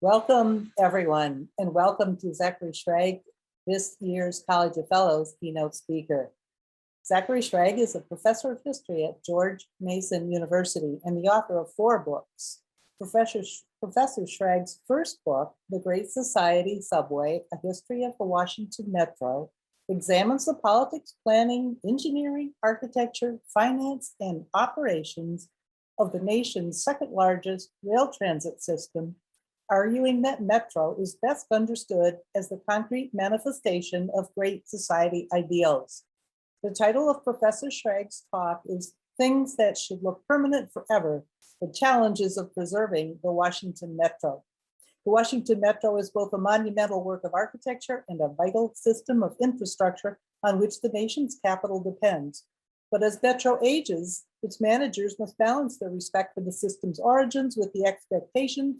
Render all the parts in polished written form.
Welcome, everyone, and welcome to Zachary Schrag, this year's College of Fellows keynote speaker. Zachary Schrag is a professor of history at George Mason University and the author of 4 books. Professor Schrag's first book, The Great Society Subway, A History of the Washington Metro, examines the politics, planning, engineering, architecture, finance, and operations of the nation's second largest rail transit system, arguing that Metro is best understood as the concrete manifestation of great society ideals. The title of Professor Schrag's talk is Things That Should Look Permanent Forever, the Challenges of Preserving the Washington Metro. The Washington Metro is both a monumental work of architecture and a vital system of infrastructure on which the nation's capital depends. But as Metro ages, its managers must balance their respect for the system's origins with the expectations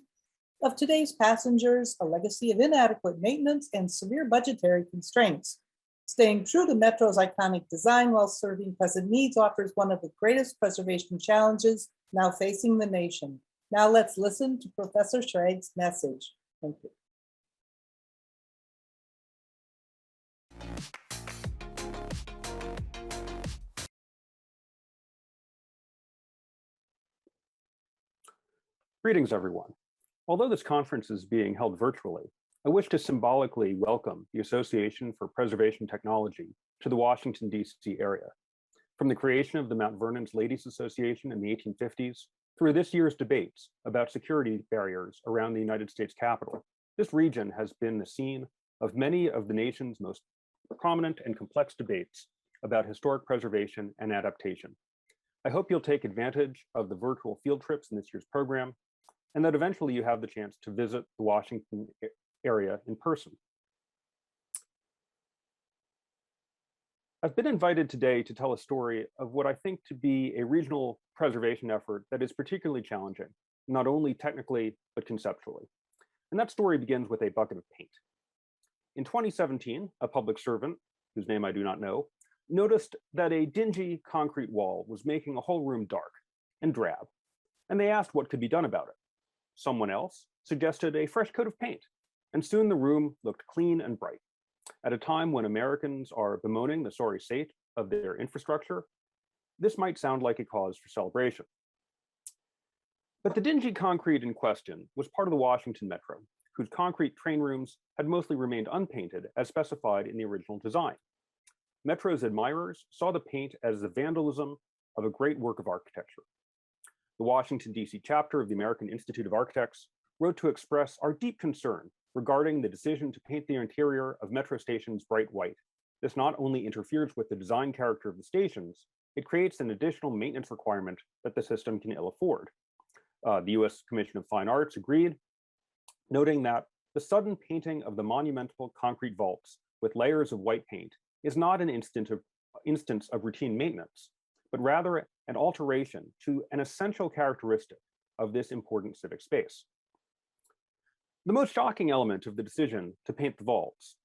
of today's passengers, a legacy of inadequate maintenance and severe budgetary constraints. Staying true to Metro's iconic design while serving present needs offers one of the greatest preservation challenges now facing the nation. Now let's listen to Professor Schrag's message. Thank you. Greetings, everyone. Although this conference is being held virtually, I wish to symbolically welcome the Association for Preservation Technology to the Washington, D.C. area. From the creation of the Mount Vernon's Ladies Association in the 1850s through this year's debates about security barriers around the United States Capitol, this region has been the scene of many of the nation's most prominent and complex debates about historic preservation and adaptation. I hope you'll take advantage of the virtual field trips in this year's program, and that eventually you have the chance to visit the Washington area in person. I've been invited today to tell a story of what I think to be a regional preservation effort that is particularly challenging, not only technically, but conceptually. And that story begins with a bucket of paint. In 2017, a public servant, whose name I do not know, noticed that a dingy concrete wall was making a whole room dark and drab, and they asked what could be done about it. Someone else suggested a fresh coat of paint, and soon the room looked clean and bright. At a time when Americans are bemoaning the sorry state of their infrastructure, this might sound like a cause for celebration. But the dingy concrete in question was part of the Washington Metro, whose concrete train rooms had mostly remained unpainted as specified in the original design. Metro's admirers saw the paint as the vandalism of a great work of architecture. The Washington, D.C. chapter of the American Institute of Architects wrote to express our deep concern regarding the decision to paint the interior of Metro stations bright white. This not only interferes with the design character of the stations, it creates an additional maintenance requirement that the system can ill afford. The U.S. Commission of Fine Arts agreed, noting that the sudden painting of the monumental concrete vaults with layers of white paint is not an instance of routine maintenance, but rather an alteration to an essential characteristic of this important civic space. The most shocking element of the decision to paint the vaults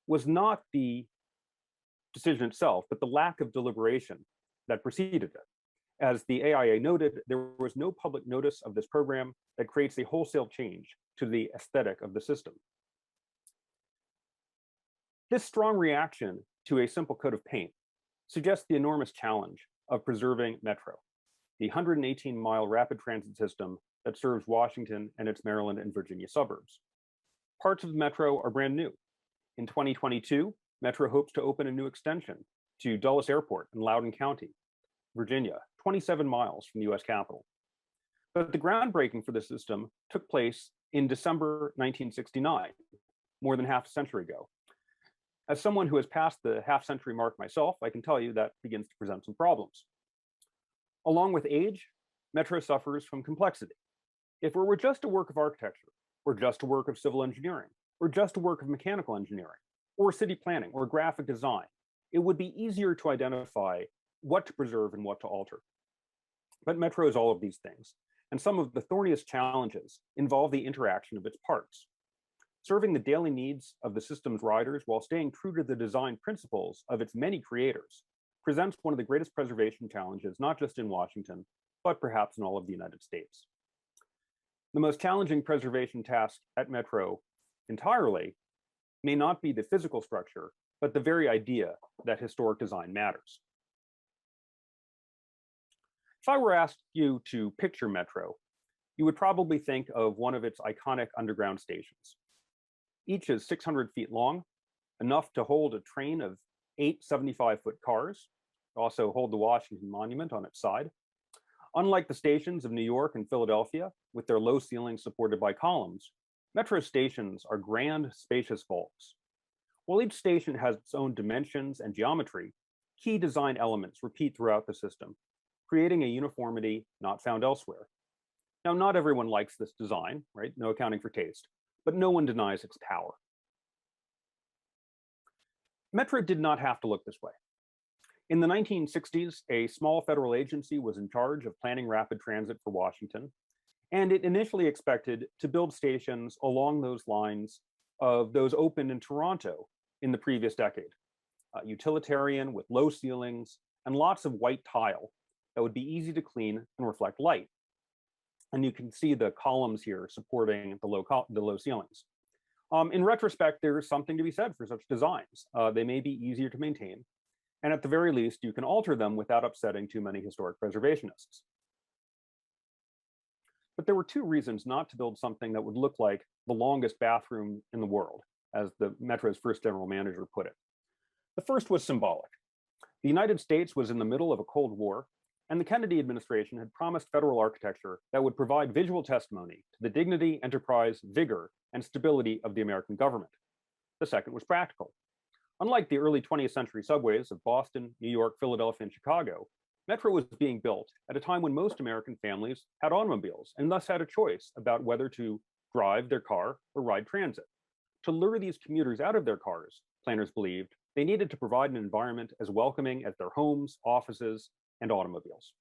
was not the decision itself, but the lack of deliberation that preceded it. As the AIA noted, there was no public notice of this program that creates a wholesale change to the aesthetic of the system. This strong reaction to a simple coat of paint suggests the enormous challenge of preserving Metro, the 118-mile rapid transit system that serves Washington and its Maryland and Virginia suburbs. Parts of the Metro are brand new. In 2022, Metro hopes to open a new extension to Dulles Airport in Loudoun County, Virginia, 27 miles from the US Capitol. But the groundbreaking for the system took place in December 1969, more than half a century ago. As someone who has passed the half-century mark myself, I can tell you that begins to present some problems. Along with age, Metro suffers from complexity. If it were just a work of architecture, or just a work of civil engineering, or just a work of mechanical engineering, or city planning, or graphic design, it would be easier to identify what to preserve and what to alter. But Metro is all of these things, and some of the thorniest challenges involve the interaction of its parts. Serving the daily needs of the system's riders while staying true to the design principles of its many creators presents one of the greatest preservation challenges, not just in Washington, but perhaps in all of the United States. The most challenging preservation task at Metro entirely may not be the physical structure, but the very idea that historic design matters. If I were asked you to picture Metro, you would probably think of one of its iconic underground stations. Each is 600 feet long, enough to hold a train of 8 75-foot cars, also hold the Washington Monument on its side. Unlike the stations of New York and Philadelphia, with their low ceilings supported by columns, Metro stations are grand, spacious vaults. While each station has its own dimensions and geometry, key design elements repeat throughout the system, creating a uniformity not found elsewhere. Now, not everyone likes this design, right? No accounting for taste, but no one denies its power. Metro did not have to look this way. In the 1960s, a small federal agency was in charge of planning rapid transit for Washington, and it initially expected to build stations along those lines of those opened in Toronto in the previous decade. Utilitarian with low ceilings and lots of white tile that would be easy to clean and reflect light. And you can see the columns here supporting the low ceilings. In retrospect, there's something to be said for such designs. They may be easier to maintain, and at the very least, you can alter them without upsetting too many historic preservationists. But there were two reasons not to build something that would look like the longest bathroom in the world, as the Metro's first general manager put it. The first was symbolic. The United States was in the middle of a Cold War, and the Kennedy administration had promised federal architecture that would provide visual testimony to the dignity, enterprise, vigor, and stability of the American government. The second was practical. Unlike the early 20th century subways of Boston, New York, Philadelphia, and Chicago, Metro was being built at a time when most American families had automobiles and thus had a choice about whether to drive their car or ride transit. To lure these commuters out of their cars, planners believed, they needed to provide an environment as welcoming as their homes, offices, and automobiles.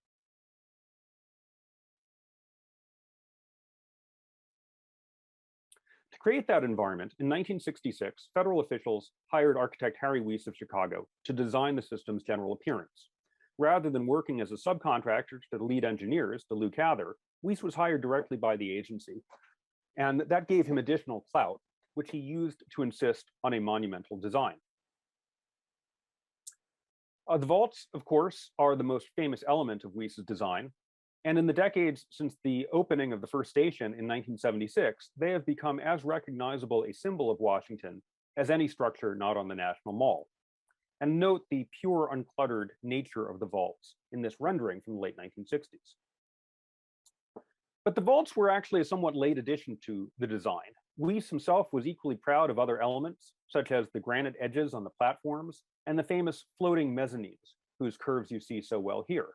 To create that environment, in 1966, federal officials hired architect Harry Weiss of Chicago to design the system's general appearance. Rather than working as a subcontractor to the lead engineers, to Lou Cather, Weiss was hired directly by the agency, and that gave him additional clout, which he used to insist on a monumental design. The vaults, of course, are the most famous element of Weiss's design, and in the decades since the opening of the first station in 1976, they have become as recognizable a symbol of Washington as any structure not on the National Mall. And note the pure, uncluttered nature of the vaults in this rendering from the late 1960s. But the vaults were actually a somewhat late addition to the design. Weiss himself was equally proud of other elements, such as the granite edges on the platforms and the famous floating mezzanines, whose curves you see so well here.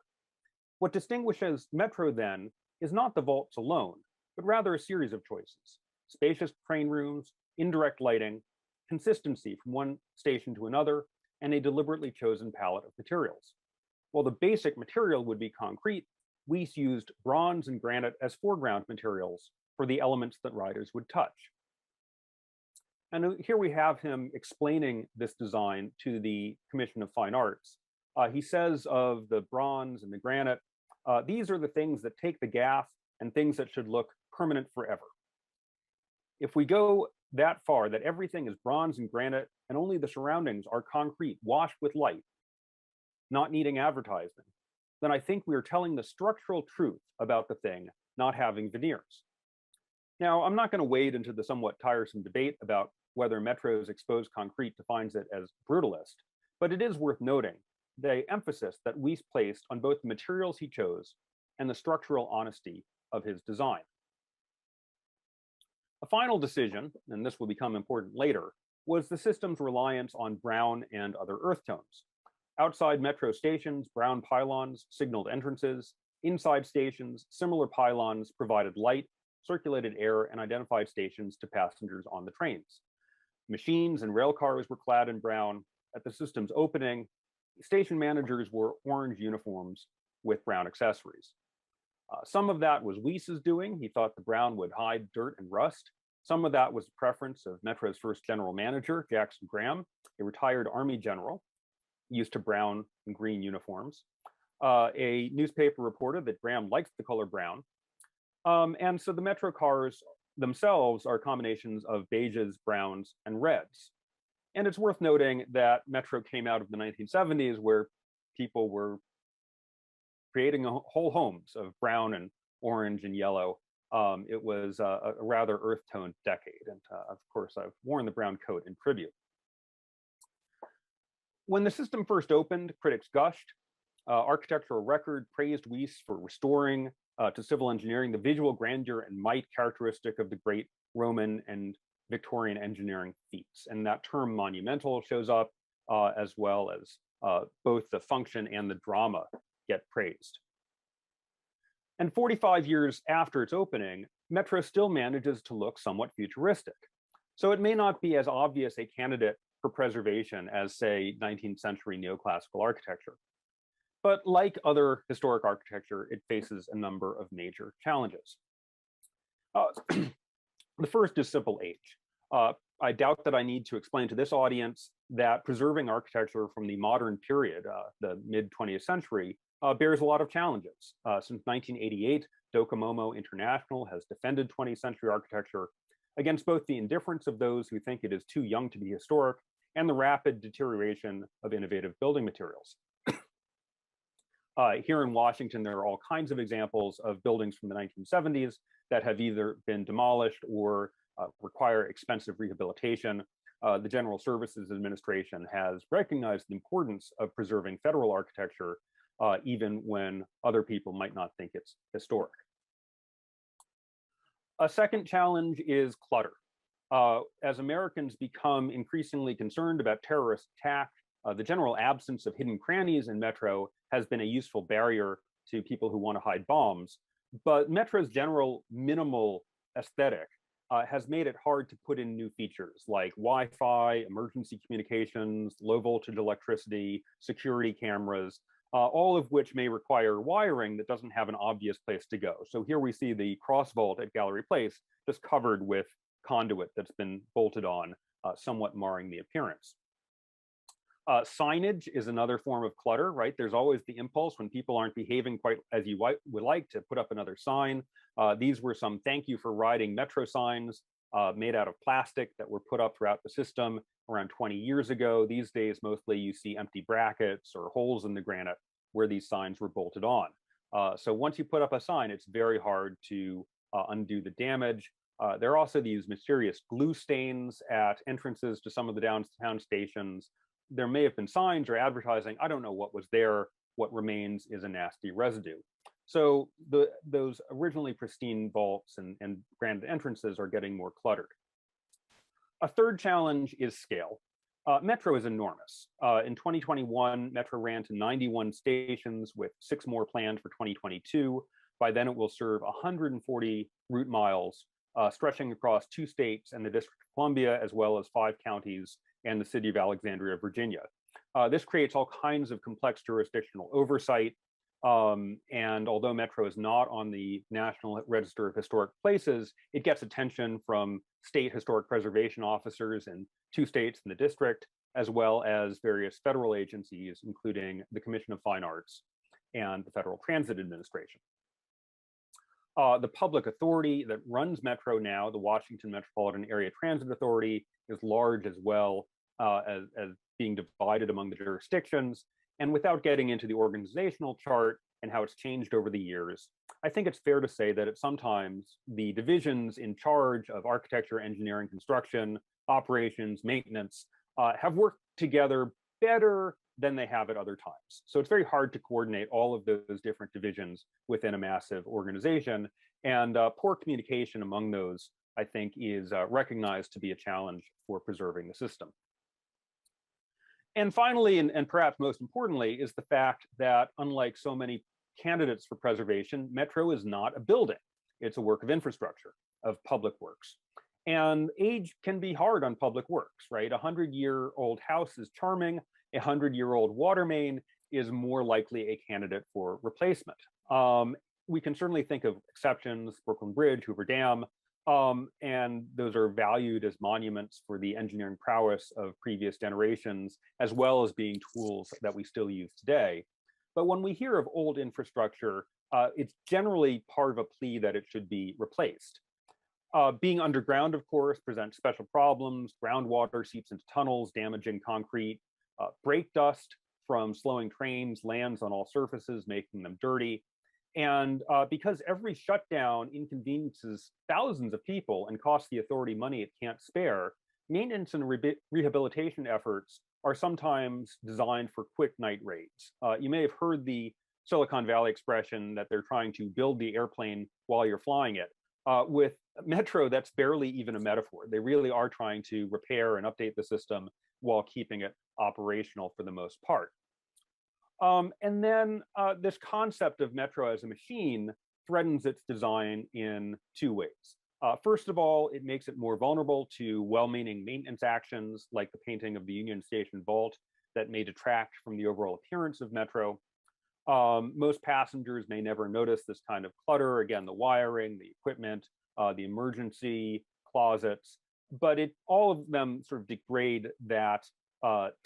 What distinguishes Metro then is not the vaults alone, but rather a series of choices: spacious train rooms, indirect lighting, consistency from one station to another, and a deliberately chosen palette of materials. While the basic material would be concrete, Weiss used bronze and granite as foreground materials for the elements that riders would touch. And here we have him explaining this design to the Commission of Fine Arts. He says of the bronze and the granite, these are the things that take the gaff and things that should look permanent forever. If we go that far, that everything is bronze and granite and only the surroundings are concrete, washed with light, not needing advertising, then I think we are telling the structural truth about the thing not having veneers. Now, I'm not going to wade into the somewhat tiresome debate about whether Metro's exposed concrete defines it as brutalist, but it is worth noting the emphasis that Weiss placed on both the materials he chose and the structural honesty of his design. A final decision, and this will become important later, was the system's reliance on brown and other earth tones. Outside Metro stations, brown pylons signaled entrances. Inside stations, similar pylons provided light, circulated air, and identified stations to passengers on the trains. Machines and rail cars were clad in brown. At the system's opening, station managers wore orange uniforms with brown accessories. Some of that was Weiss's doing. He thought the brown would hide dirt and rust. Some of that was the preference of Metro's first general manager, Jackson Graham, a retired Army general, used to brown and green uniforms. A newspaper reported that Graham liked the color brown. And so the Metro cars themselves are combinations of beiges, browns, and reds. And it's worth noting that Metro came out of the 1970s where people were creating whole homes of brown and orange and yellow. It was a rather earth-toned decade. And of course, I've worn the brown coat in tribute. When the system first opened, critics gushed. Architectural Record praised Weiss for restoring to civil engineering the visual grandeur and might characteristic of the great Roman and Victorian engineering feats. And that term monumental shows up as well as both the function and the drama get praised. And 45 years after its opening, Metro still manages to look somewhat futuristic. So it may not be as obvious a candidate for preservation as, say, 19th century neoclassical architecture. But like other historic architecture, it faces a number of major challenges. The first is simple age. I doubt that I need to explain to this audience that preserving architecture from the modern period, the mid-20th century, bears a lot of challenges. Since 1988, Docomomo International has defended 20th century architecture against both the indifference of those who think it is too young to be historic and the rapid deterioration of innovative building materials. Here in Washington, there are all kinds of examples of buildings from the 1970s that have either been demolished or require expensive rehabilitation. The General Services Administration has recognized the importance of preserving federal architecture, even when other people might not think it's historic. A second challenge is clutter. As Americans become increasingly concerned about terrorist attack, the general absence of hidden crannies in Metro has been a useful barrier to people who want to hide bombs. But Metro's general minimal aesthetic has made it hard to put in new features like Wi-Fi, emergency communications, low voltage electricity, security cameras, all of which may require wiring that doesn't have an obvious place to go. So here we see the cross vault at Gallery Place just covered with conduit that's been bolted on, somewhat marring the appearance. Signage is another form of clutter, right? There's always the impulse when people aren't behaving quite as you would like to put up another sign. These were some thank you for riding Metro signs made out of plastic that were put up throughout the system around 20 years ago. These days, mostly you see empty brackets or holes in the granite where these signs were bolted on. So once you put up a sign, it's very hard to undo the damage. There are also these mysterious glue stains at entrances to some of the downtown stations. There may have been signs or advertising. I don't know what was there. What remains is a nasty residue. So those originally pristine vaults and grand entrances are getting more cluttered. A third challenge is scale. Metro is enormous. In 2021, Metro ran to 91 stations with 6 more planned for 2022. By then it will serve 140 route miles, stretching across 2 states and the District of Columbia, as well as 5 counties and the city of Alexandria, Virginia. This creates all kinds of complex jurisdictional oversight. And although Metro is not on the National Register of Historic Places, it gets attention from state historic preservation officers in 2 states in the district, as well as various federal agencies, including the Commission of Fine Arts and the Federal Transit Administration. The public authority that runs Metro now, the Washington Metropolitan Area Transit Authority, is large as well as being divided among the jurisdictions. And without getting into the organizational chart and how it's changed over the years, I think it's fair to say that at sometimes the divisions in charge of architecture, engineering, construction, operations, maintenance have worked together better than they have at other times. So it's very hard to coordinate all of those different divisions within a massive organization. And poor communication among those, I think, is recognized to be a challenge for preserving the system. And finally, and perhaps most importantly, is the fact that unlike so many candidates for preservation, Metro is not a building. It's a work of infrastructure, of public works. And age can be hard on public works, right? A 100-year-old house is charming. A 100-year-old water main is more likely a candidate for replacement. We can certainly think of exceptions, Brooklyn Bridge, Hoover Dam, and those are valued as monuments for the engineering prowess of previous generations, as well as being tools that we still use today. But when we hear of old infrastructure, it's generally part of a plea that it should be replaced. Being underground, of course, presents special problems. Groundwater seeps into tunnels, damaging concrete. Brake dust from slowing trains lands on all surfaces, making them dirty. And because every shutdown inconveniences thousands of people and costs the authority money it can't spare, maintenance and rehabilitation efforts are sometimes designed for quick night raids. You may have heard the Silicon Valley expression that they're trying to build the airplane while you're flying it. With Metro, that's barely even a metaphor. They really are trying to repair and update the system while keeping it operational for the most part. And then this concept of Metro as a machine threatens its design in two ways. First of all, it makes it more vulnerable to well-meaning maintenance actions like the painting of the Union Station vault that may detract from the overall appearance of Metro. Most passengers may never notice this kind of clutter, again, the wiring, the equipment, the emergency closets, but all of them sort of degrade that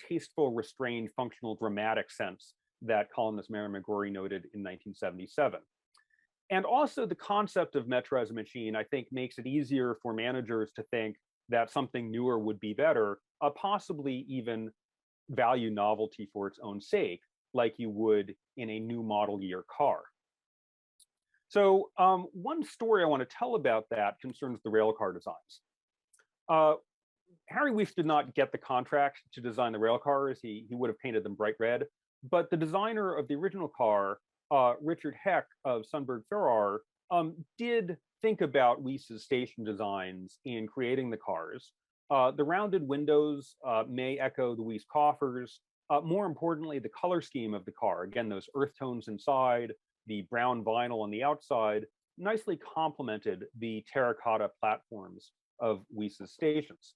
tasteful, restrained, functional, dramatic sense that columnist Mary McGrory noted in 1977. And also the concept of Metro as a machine, I think, makes it easier for managers to think that something newer would be better, possibly even value novelty for its own sake, like you would in a new model year car. So one story I want to tell about that concerns the railcar designs. Harry Weese did not get the contract to design the railcars. He would have painted them bright red. But the designer of the original car, Richard Heck of Sundberg Farrar, did think about Weese's station designs in creating the cars. The rounded windows may echo the Weese coffers. More importantly, the color scheme of the car, again, those earth tones inside, the brown vinyl on the outside, nicely complemented the terracotta platforms of Weese's stations.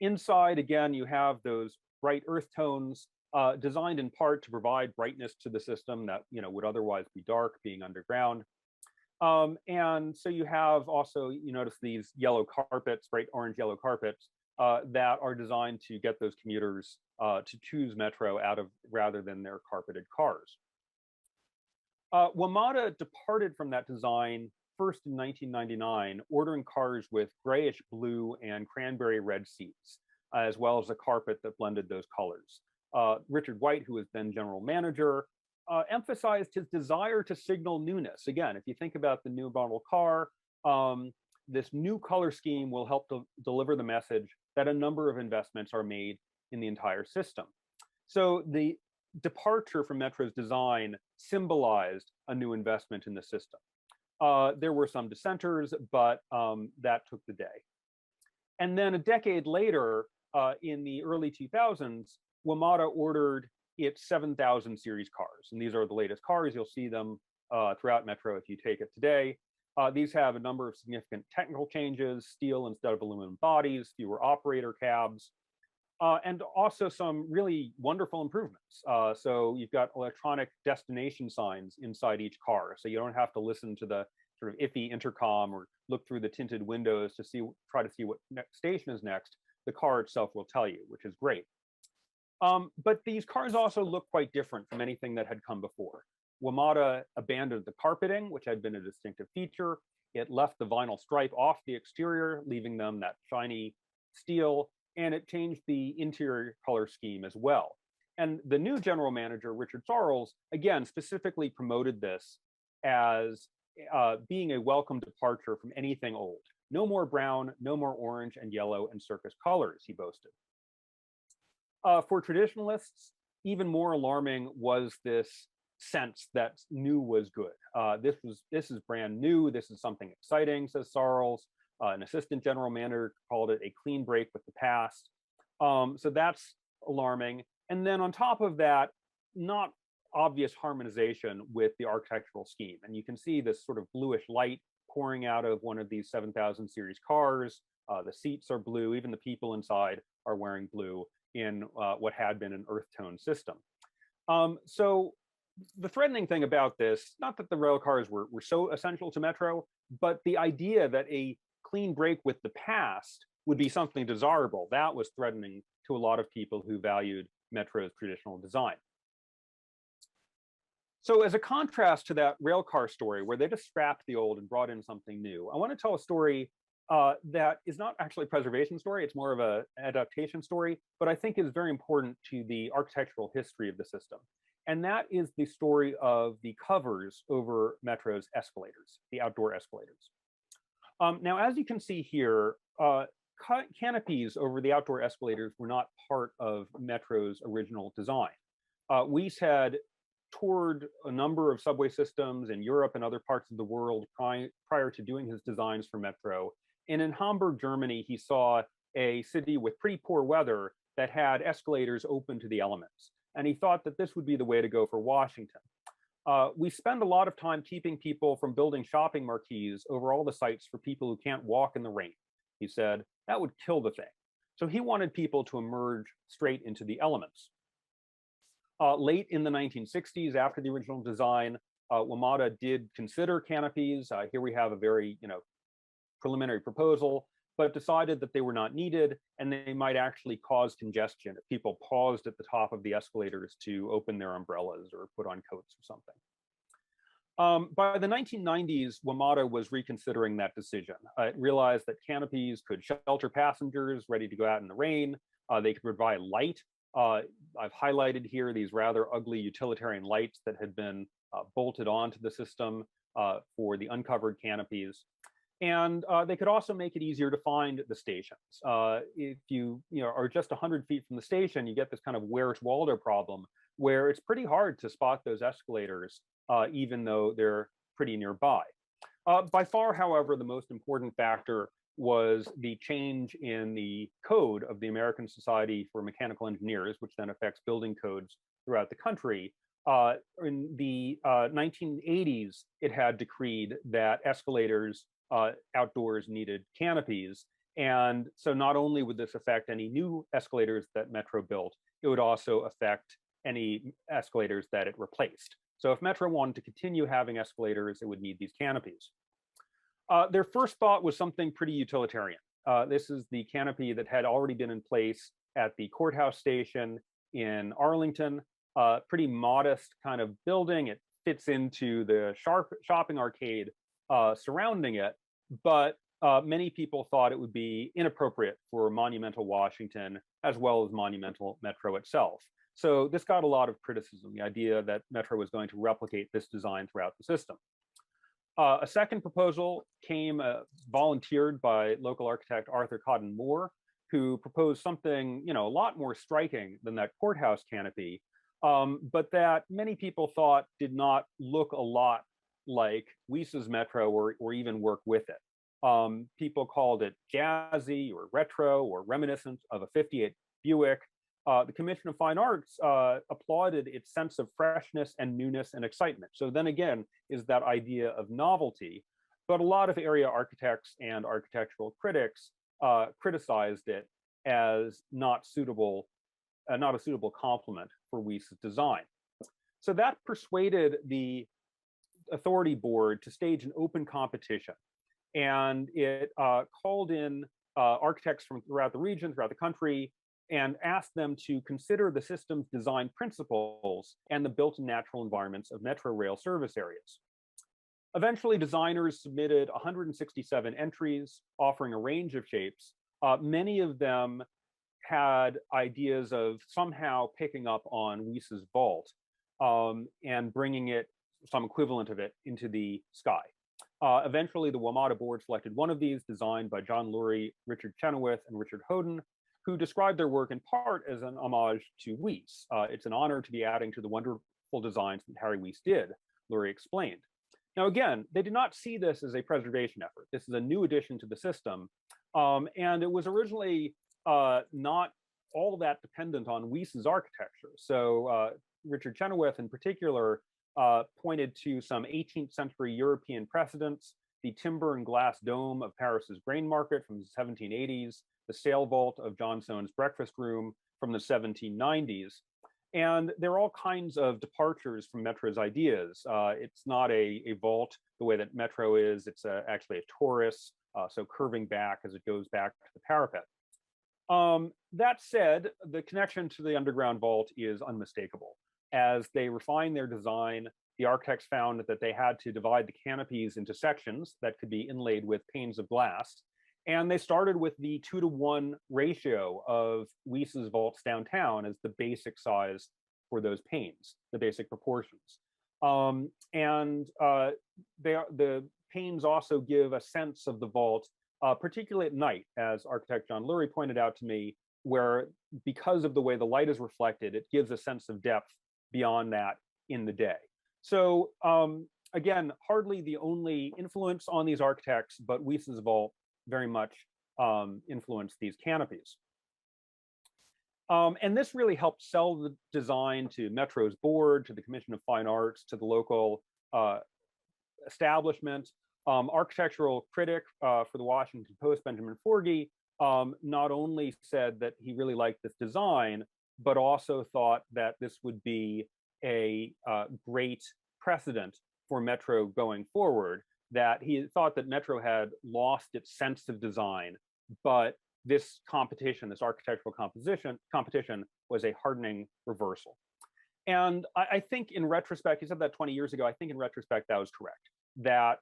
Inside, again, you have those bright earth tones, designed in part to provide brightness to the system that would otherwise be dark, being underground. And so you have also, you notice these yellow carpets, bright orange yellow carpets, that are designed to get those commuters to choose Metro rather than their carpeted cars. WMATA departed from that design first in 1999, ordering cars with grayish blue and cranberry red seats, as well as a carpet that blended those colors. Richard White, who was then general manager, emphasized his desire to signal newness. Again, if you think about the new model car, this new color scheme will help to deliver the message that a number of investments are made in the entire system. So the departure from Metro's design symbolized a new investment in the system. There were some dissenters, but that took the day. And then a decade later, in the early 2000s, WMATA ordered its 7000 series cars. And these are the latest cars. You'll see them throughout Metro if you take it today. These have a number of significant technical changes: steel instead of aluminum bodies, fewer operator cabs, and also some really wonderful improvements. So you've got electronic destination signs inside each car, so you don't have to listen to the sort of iffy intercom or look through the tinted windows to try to see what station is next. The car itself will tell you, which is great. But these cars also look quite different from anything that had come before. WMATA abandoned the carpeting, which had been a distinctive feature. It left the vinyl stripe off the exterior, leaving them that shiny steel, and it changed the interior color scheme as well. And the new general manager, Richard Sarles, again, specifically promoted this as being a welcome departure from anything old. No more brown, no more orange and yellow and circus colors, he boasted. For traditionalists, even more alarming was this sense that new was good. This is brand new. This is something exciting, says Sarles. An assistant general manager called it a clean break with the past. So that's alarming. And then on top of that, not obvious harmonization with the architectural scheme. And you can see this sort of bluish light pouring out of one of these 7000 series cars. The seats are blue. Even the people inside are wearing blue in what had been an earth tone system. So the threatening thing about this, not that the rail cars were so essential to Metro, but the idea that a clean break with the past would be something desirable, that was threatening to a lot of people who valued Metro's traditional design. So as a contrast to that railcar story where they just scrapped the old and brought in something new, I want to tell a story that is not actually a preservation story. It's more of an adaptation story, but I think is very important to the architectural history of the system. And that is the story of the covers over Metro's escalators, the outdoor escalators. Now, as you can see here, canopies over the outdoor escalators were not part of Metro's original design. Weiss had toured a number of subway systems in Europe and other parts of the world prior to doing his designs for Metro. And in Hamburg, Germany, he saw a city with pretty poor weather that had escalators open to the elements. And he thought that this would be the way to go for Washington. We spend a lot of time keeping people from building shopping marquees over all the sites for people who can't walk in the rain. He said, that would kill the thing. So he wanted people to emerge straight into the elements. Late in the 1960s, after the original design, WMATA did consider canopies. Here we have a very, preliminary proposal, but decided that they were not needed and they might actually cause congestion if people paused at the top of the escalators to open their umbrellas or put on coats or something. By the 1990s, WMATA was reconsidering that decision. It realized that canopies could shelter passengers ready to go out in the rain. They could provide light. I've highlighted here these rather ugly utilitarian lights that had been bolted onto the system for the uncovered canopies. And they could also make it easier to find the stations. If you are just 100 feet from the station, you get this kind of Where's Waldo problem, where it's pretty hard to spot those escalators, even though they're pretty nearby. By far, however, the most important factor was the change in the code of the American Society for Mechanical Engineers, which then affects building codes throughout the country. In the 1980s, it had decreed that escalators outdoors needed canopies. And so not only would this affect any new escalators that Metro built, it would also affect any escalators that it replaced. So if Metro wanted to continue having escalators, it would need these canopies. Their first thought was something pretty utilitarian. This is the canopy that had already been in place at the courthouse station in Arlington. Pretty modest kind of building. It fits into the shopping arcade surrounding it, but many people thought it would be inappropriate for monumental Washington as well as monumental Metro itself. So this got a lot of criticism, the idea that Metro was going to replicate this design throughout the system. A second proposal came volunteered by local architect Arthur Cotton Moore, who proposed something a lot more striking than that courthouse canopy, but that many people thought did not look a lot like Weiss's Metro or even work with it. People called it jazzy or retro or reminiscent of a 58 Buick. The Commission of Fine Arts applauded its sense of freshness and newness and excitement. So then again, is that idea of novelty. But a lot of area architects and architectural critics criticized it as not a suitable complement for Weiss's design. So that persuaded the authority board to stage an open competition. And it called in architects from throughout the region, throughout the country, and asked them to consider the system's design principles and the built-in natural environments of Metro rail service areas. Eventually, designers submitted 167 entries offering a range of shapes. Many of them had ideas of somehow picking up on Weiss's vault and bringing it, some equivalent of it, into the sky. Eventually, the WMATA board selected one of these, designed by John Lurie, Richard Chenoweth, and Richard Hoden, who described their work in part as an homage to Weiss. It's an honor to be adding to the wonderful designs that Harry Weiss did, Lurie explained. Now again, they did not see this as a preservation effort. This is a new addition to the system, and it was originally not all that dependent on Weiss's architecture. So Richard Chenoweth in particular pointed to some 18th century European precedents, the timber and glass dome of Paris's grain market from the 1780s, the sail vault of John Soane's breakfast room from the 1790s. And there are all kinds of departures from Metro's ideas. It's not a vault the way that Metro is. It's actually a torus, so curving back as it goes back to the parapet. That said, the connection to the underground vault is unmistakable. As they refine their design, the architects found that they had to divide the canopies into sections that could be inlaid with panes of glass. And they started with the 2-to-1 ratio of Wyss's vaults downtown as the basic size for those panes, the basic proportions. The panes also give a sense of the vault, particularly at night, as architect John Lurie pointed out to me, where because of the way the light is reflected, it gives a sense of depth beyond that in the day. So again, hardly the only influence on these architects, but Wyss's vault very much influenced these canopies. And this really helped sell the design to Metro's board, to the Commission of Fine Arts, to the local establishment. Architectural critic for the Washington Post, Benjamin Forgey, not only said that he really liked this design, but also thought that this would be a great precedent for Metro going forward, that he thought that Metro had lost its sense of design, but this competition, this architectural competition was a hardening reversal. And I think in retrospect, he said that 20 years ago, I think in retrospect that was correct, that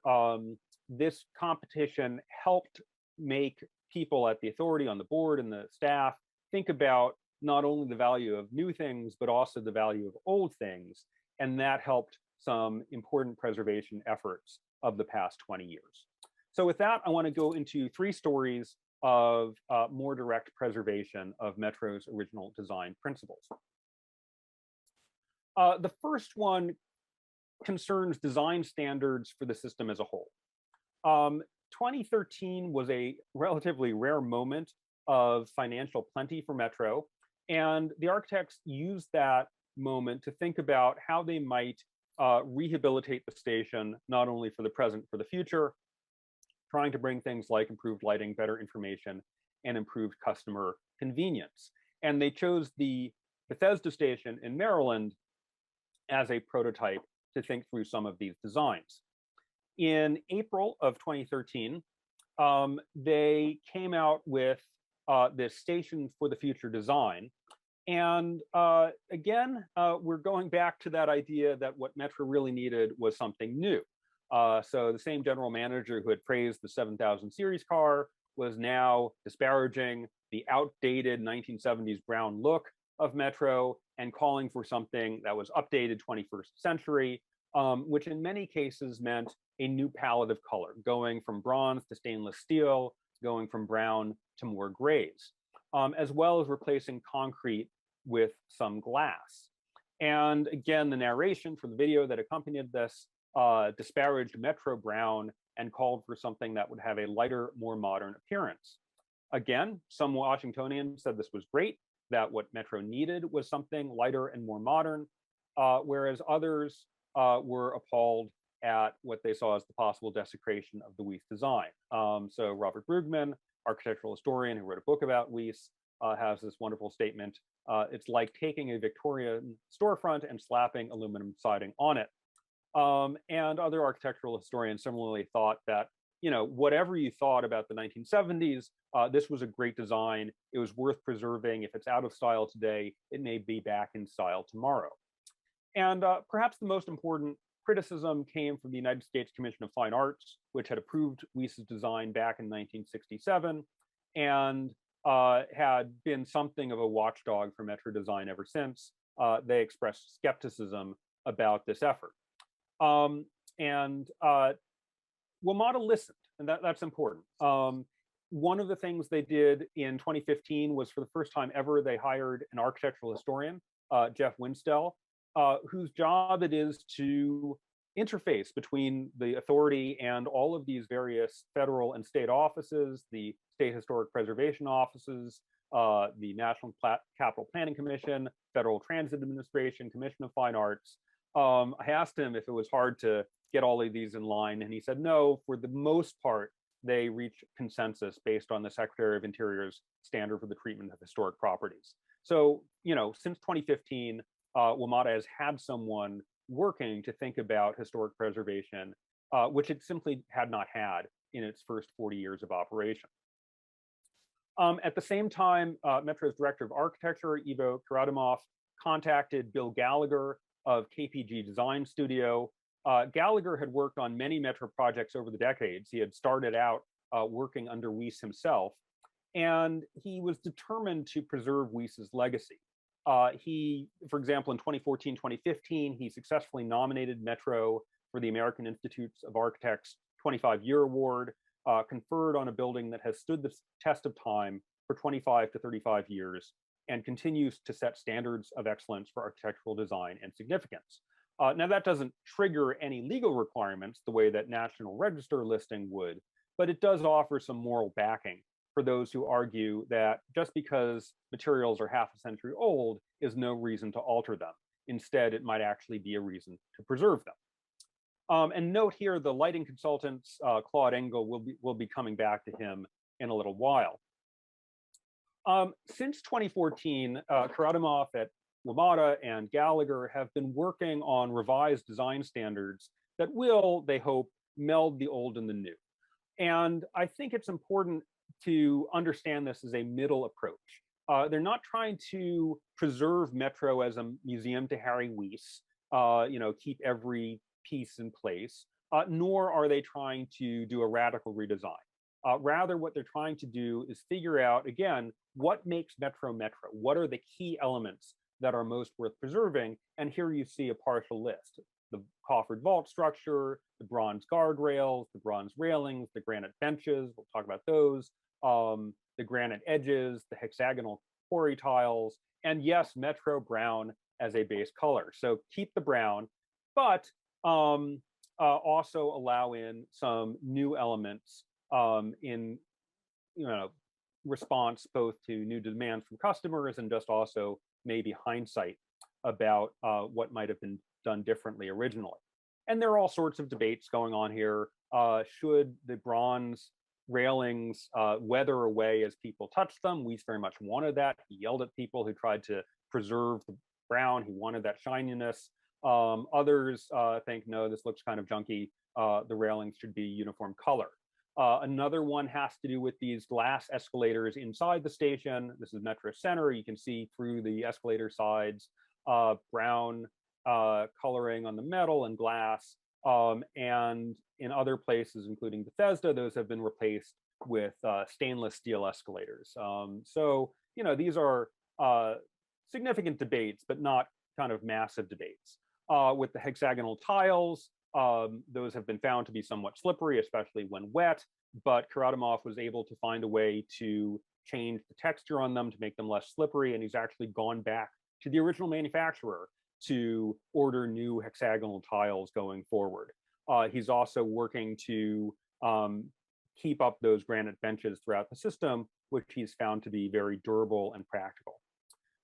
this competition helped make people at the authority, on the board and the staff, think about not only the value of new things, but also the value of old things. And that helped some important preservation efforts of the past 20 years. So with that, I want to go into 3 stories of more direct preservation of Metro's original design principles. The first one concerns design standards for the system as a whole. 2013 was a relatively rare moment of financial plenty for Metro, and the architects used that moment to think about how they might rehabilitate the station, not only for the present, for the future, trying to bring things like improved lighting, better information, and improved customer convenience. And they chose the Bethesda station in Maryland as a prototype to think through some of these designs. In April of 2013, they came out with this Station for the Future design. And again, we're going back to that idea that what Metro really needed was something new. So the same general manager who had praised the 7000 series car was now disparaging the outdated 1970s brown look of Metro and calling for something that was updated 21st century, which in many cases meant a new palette of color, going from bronze to stainless steel, going from brown to more grays, as well as replacing concrete with some glass. And again, the narration for the video that accompanied this disparaged Metro brown and called for something that would have a lighter, more modern appearance. Again, some Washingtonians said this was great, that what Metro needed was something lighter and more modern, whereas others were appalled at what they saw as the possible desecration of the Wyss design. So Robert Brugman, architectural historian who wrote a book about Wyss, has this wonderful statement. It's like taking a Victorian storefront and slapping aluminum siding on it. And other architectural historians similarly thought that, you know, whatever you thought about the 1970s, this was a great design. It was worth preserving. If it's out of style today, it may be back in style tomorrow. And perhaps the most important criticism came from the United States Commission of Fine Arts, which had approved Wyss's design back in 1967 and had been something of a watchdog for Metro design ever since. They expressed skepticism about this effort. WMATA listened, and that's important. One of the things they did in 2015 was, for the first time ever, they hired an architectural historian, Jeff Winstell, whose job it is to interface between the authority and all of these various federal and state offices, the state historic preservation offices, the National Capital Planning Commission, Federal Transit Administration, Commission of Fine Arts. I asked him if it was hard to get all of these in line, and he said no, for the most part, they reach consensus based on the Secretary of Interior's standard for the treatment of historic properties. So, you know, since 2015, WMATA has had someone working to think about historic preservation, which it simply had not had in its first 40 years of operation. At the same time, Metro's Director of Architecture, Ivo Karadimov, contacted Bill Gallagher, of KPG Design Studio. Gallagher had worked on many metro projects over the decades. He had started out working under Weiss himself, and he was determined to preserve Weiss's legacy. He, for example, in 2014, 2015, he successfully nominated Metro for the American Institutes of Architects 25-year award, conferred on a building that has stood the test of time for 25 to 35 years and continues to set standards of excellence for architectural design and significance. Now, that doesn't trigger any legal requirements the way that National Register listing would, but it does offer some moral backing for those who argue that just because materials are half a century old is no reason to alter them. Instead, it might actually be a reason to preserve them. And note here, the lighting consultants, Claude Engel, will be coming back to him in a little while. Since 2014, Karadimov at WMATA and Gallagher have been working on revised design standards that will, they hope, meld the old and the new. And I think it's important to understand this as a middle approach. They're not trying to preserve Metro as a museum to Harry Weiss, keep every piece in place, nor are they trying to do a radical redesign. Rather, what they're trying to do is figure out, again, what makes Metro Metro? What are the key elements that are most worth preserving? And here you see a partial list. The coffered vault structure, the bronze guardrails, the bronze railings, the granite benches, we'll talk about those, the granite edges, the hexagonal quarry tiles, and yes, Metro brown as a base color. So keep the brown, but also allow in some new elements in response both to new demands from customers and just also maybe hindsight about what might have been done differently originally. And there are all sorts of debates going on here. Should the bronze railings weather away as people touch them? Weiss very much wanted that. He yelled at people who tried to preserve the brown. He wanted that shininess. Others think, no, this looks kind of junky. The railings should be uniform color. Another one has to do with these glass escalators inside the station. This is Metro Center. You can see through the escalator sides, brown coloring on the metal and glass. And in other places, including Bethesda, those have been replaced with stainless steel escalators. So, these are significant debates, but not kind of massive debates. With the hexagonal tiles, those have been found to be somewhat slippery, especially when wet, but Karadimov was able to find a way to change the texture on them to make them less slippery, and he's actually gone back to the original manufacturer to order new hexagonal tiles going forward. He's also working to keep up those granite benches throughout the system, which he's found to be very durable and practical.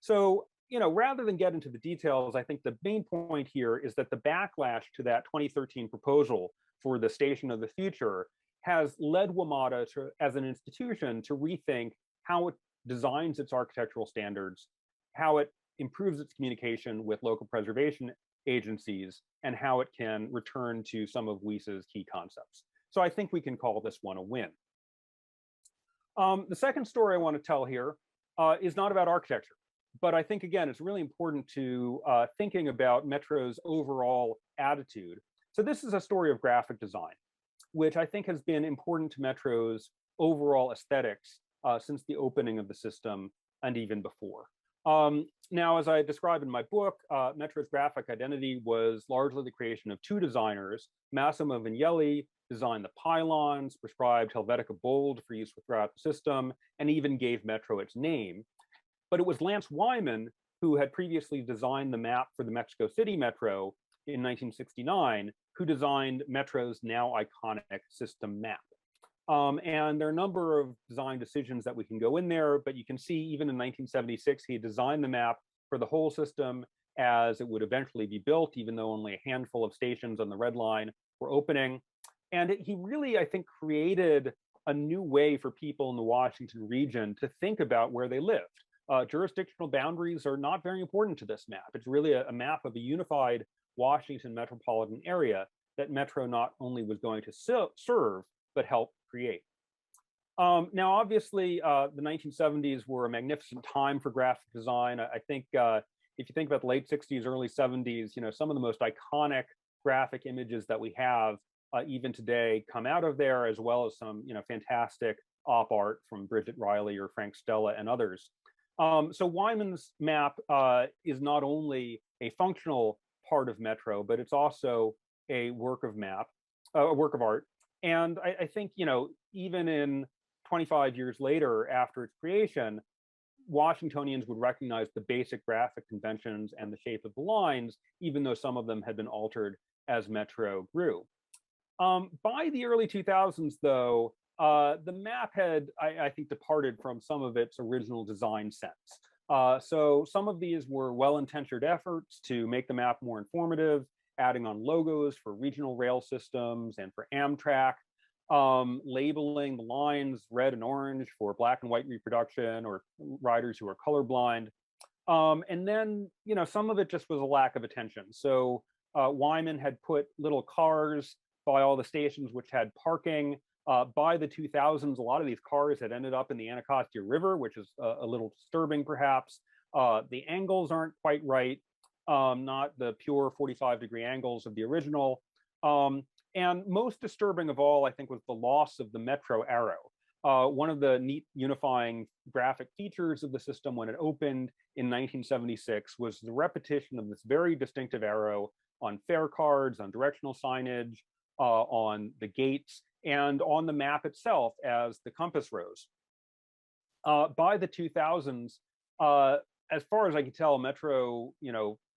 So, rather than get into the details, I think the main point here is that the backlash to that 2013 proposal for the Station of the Future has led WMATA as an institution to rethink how it designs its architectural standards, how it improves its communication with local preservation agencies, and how it can return to some of Weiss's key concepts. So I think we can call this one a win. The second story I want to tell here is not about architecture. But I think, again, it's really important to thinking about Metro's overall attitude. So this is a story of graphic design, which I think has been important to Metro's overall aesthetics since the opening of the system and even before. Now, as I describe in my book, Metro's graphic identity was largely the creation of two designers. Massimo Vignelli designed the pylons, prescribed Helvetica Bold for use throughout the system, and even gave Metro its name. But it was Lance Wyman who had previously designed the map for the Mexico City Metro in 1969, who designed Metro's now iconic system map. And there are a number of design decisions that we can go in there, but you can see even in 1976, he designed the map for the whole system as it would eventually be built, even though only a handful of stations on the Red Line were opening. And he really, I think, created a new way for people in the Washington region to think about where they lived. Jurisdictional boundaries are not very important to this map. It's really a map of a unified Washington metropolitan area that Metro not only was going to serve, but help create. Now, obviously, the 1970s were a magnificent time for graphic design. I think if you think about the late 60s, early 70s, some of the most iconic graphic images that we have even today come out of there, as well as some, fantastic op art from Bridget Riley or Frank Stella and others. So Wyman's map is not only a functional part of Metro, but it's also a work of art. And I think, even in 25 years later after its creation, Washingtonians would recognize the basic graphic conventions and the shape of the lines, even though some of them had been altered as Metro grew. By the early 2000s, though, the map had, I think, departed from some of its original design sense. So some of these were well-intentioned efforts to make the map more informative, adding on logos for regional rail systems and for Amtrak, labeling the lines red and orange for black and white reproduction or riders who are colorblind. And then, some of it just was a lack of attention. So Wyman had put little cars by all the stations which had parking. By the 2000s, a lot of these cars had ended up in the Anacostia River, which is a little disturbing, perhaps. The angles aren't quite right, not the pure 45-degree angles of the original. And most disturbing of all, I think, was the loss of the Metro arrow. One of the neat unifying graphic features of the system when it opened in 1976 was the repetition of this very distinctive arrow on fare cards, on directional signage, on the gates, and on the map itself as the compass rose. By the 2000s, as far as I could tell, Metro,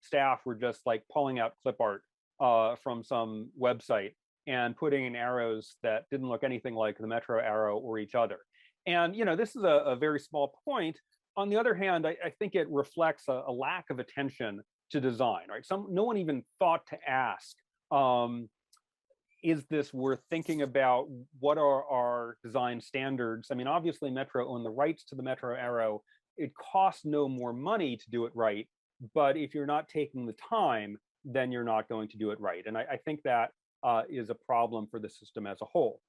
staff were just like pulling out clip art from some website and putting in arrows that didn't look anything like the Metro arrow or each other. And this is a very small point. On the other hand, I think it reflects a lack of attention to design, right? No one even thought to ask, is this worth thinking about? What are our design standards? I mean, obviously Metro owned the rights to the Metro arrow. It costs no more money to do it right, but if you're not taking the time, then you're not going to do it right. And I think that is a problem for the system as a whole.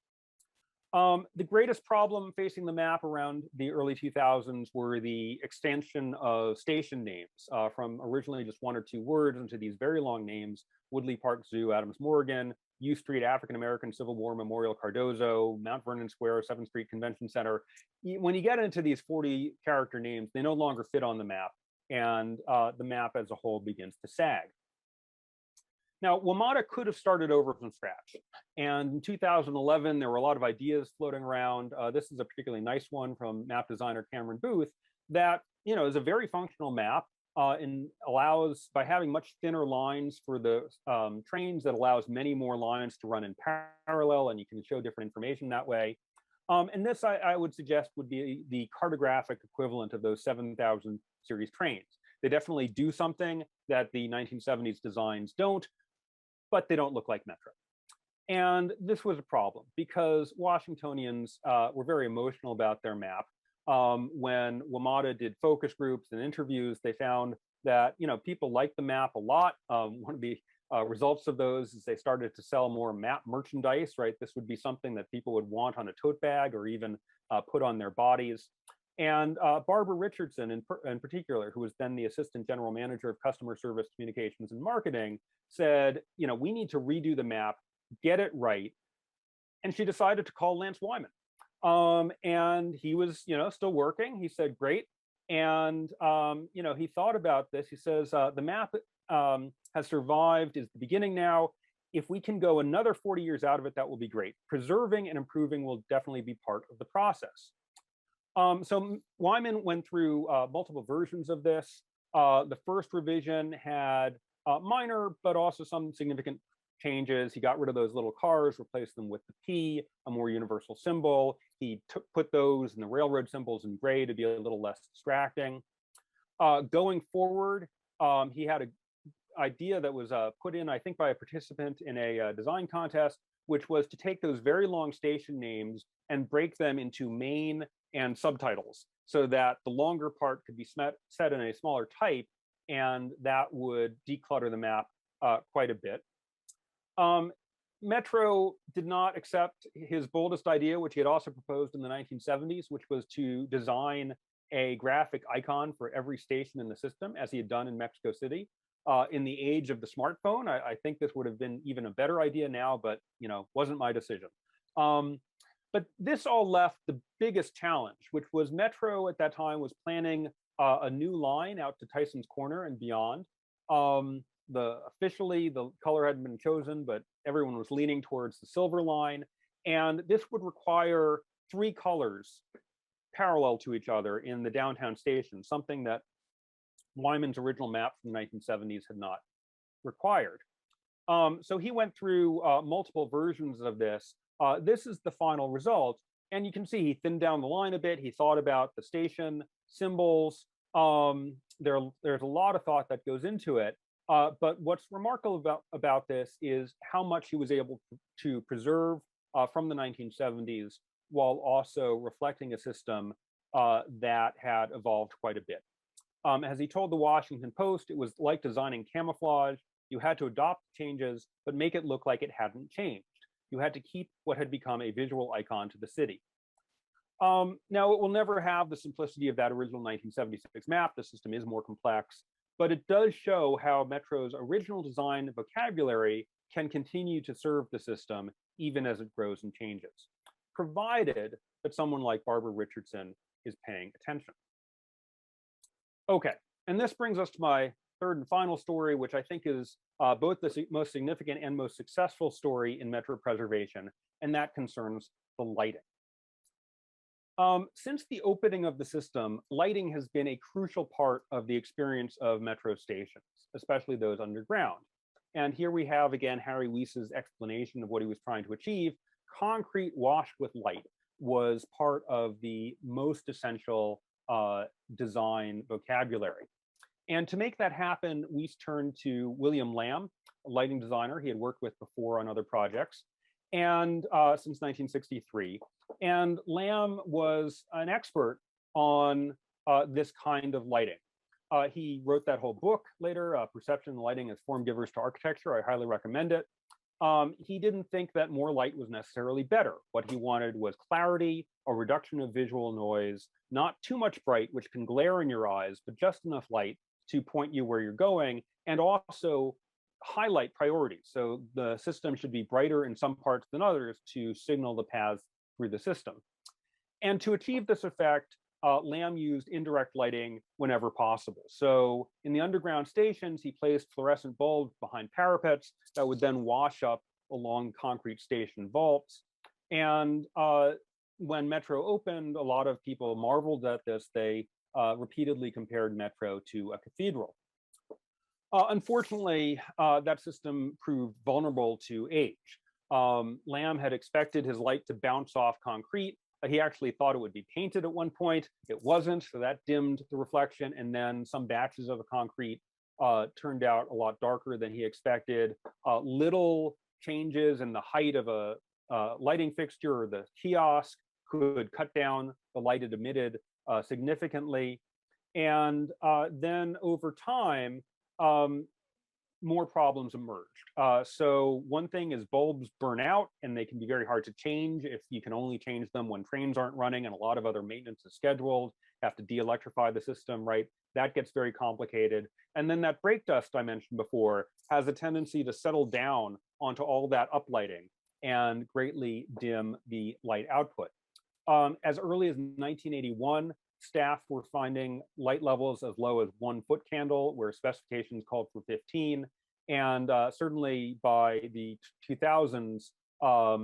The greatest problem facing the map around the early 2000s were the extension of station names from originally just 1 or 2 words into these very long names: Woodley Park Zoo, Adams Morgan, U Street African American Civil War Memorial Cardozo, Mount Vernon Square, 7th Street Convention Center. When you get into these 40-character names, they no longer fit on the map, and the map as a whole begins to sag. Now, WMATA could have started over from scratch. And in 2011, there were a lot of ideas floating around. This is a particularly nice one from map designer Cameron Booth that, is a very functional map and allows, by having much thinner lines for the trains, that allows many more lines to run in parallel, and you can show different information that way. And this, I would suggest, would be the cartographic equivalent of those 7000 series trains. They definitely do something that the 1970s designs don't, but they don't look like Metro. And this was a problem because Washingtonians were very emotional about their map. When WMATA did focus groups and interviews, they found that people liked the map a lot. One of the results of those is they started to sell more map merchandise, right? This would be something that people would want on a tote bag or even put on their bodies. And Barbara Richardson, in particular, who was then the Assistant General Manager of Customer Service, Communications, and Marketing, said, we need to redo the map, get it right. And she decided to call Lance Wyman. And he was, still working. He said, great. And, he thought about this. He says, the map has survived, is the beginning now. If we can go another 40 years out of it, that will be great. Preserving and improving will definitely be part of the process. So Wyman went through multiple versions of this. The first revision had minor, but also some significant changes. He got rid of those little cars, replaced them with the P, a more universal symbol. He put those and the railroad symbols in gray to be a little less distracting. Going forward, he had an idea that was put in, I think, by a participant in a design contest, which was to take those very long station names and break them into main and subtitles so that the longer part could be set in a smaller type, and that would declutter the map quite a bit. Metro did not accept his boldest idea, which he had also proposed in the 1970s, which was to design a graphic icon for every station in the system, as he had done in Mexico City. In the age of the smartphone, I think this would have been even a better idea now, but wasn't my decision. But this all left the biggest challenge, which was Metro at that time was planning a new line out to Tyson's Corner and beyond. Officially, the color hadn't been chosen, but everyone was leaning towards the silver line. And this would require 3 colors parallel to each other in the downtown station, something that Wyman's original map from the 1970s had not required. So he went through multiple versions of this. This is the final result. And you can see he thinned down the line a bit. He thought about the station symbols. There's a lot of thought that goes into it. But what's remarkable about this is how much he was able to preserve from the 1970s while also reflecting a system that had evolved quite a bit. As he told the Washington Post, it was like designing camouflage. You had to adopt changes, but make it look like it hadn't changed. You had to keep what had become a visual icon to the city. Now, it will never have the simplicity of that original 1976 map. The system is more complex, but it does show how Metro's original design vocabulary can continue to serve the system even as it grows and changes, provided that someone like Barbara Richardson is paying attention. Okay, and this brings us to my third and final story, which I think is both the most significant and most successful story in Metro preservation, and that concerns the lighting. Since the opening of the system, lighting has been a crucial part of the experience of Metro stations, especially those underground. And here we have, again, Harry Weiss's explanation of what he was trying to achieve. Concrete washed with light was part of the most essential design vocabulary. And to make that happen, Weiss turned to William Lamb, a lighting designer he had worked with before on other projects, and since 1963. And Lamb was an expert on this kind of lighting. He wrote that whole book later, Perception and Lighting as Form Givers to Architecture. I highly recommend it. He didn't think that more light was necessarily better. What he wanted was clarity, a reduction of visual noise, not too much bright, which can glare in your eyes, but just enough light to point you where you're going, and also highlight priorities. So the system should be brighter in some parts than others to signal the paths through the system. And to achieve this effect, Lamb used indirect lighting whenever possible. So in the underground stations, he placed fluorescent bulbs behind parapets that would then wash up along concrete station vaults. And when Metro opened, a lot of people marveled at this. They repeatedly compared Metro to a cathedral. Unfortunately, that system proved vulnerable to age. Lamb had expected his light to bounce off concrete. He actually thought it would be painted at one point. It wasn't, so that dimmed the reflection. And then some batches of the concrete turned out a lot darker than he expected. Little changes in the height of a lighting fixture or the kiosk could cut down the light it emitted significantly. And then over time, more problems emerged. So one thing is bulbs burn out and they can be very hard to change if you can only change them when trains aren't running and a lot of other maintenance is scheduled. Have to de-electrify the system, right? That gets very complicated. And then that brake dust I mentioned before has a tendency to settle down onto all that uplighting and greatly dim the light output. As early as 1981, staff were finding light levels as low as 1 foot candle, where specifications called for 15. And certainly by the 2000s,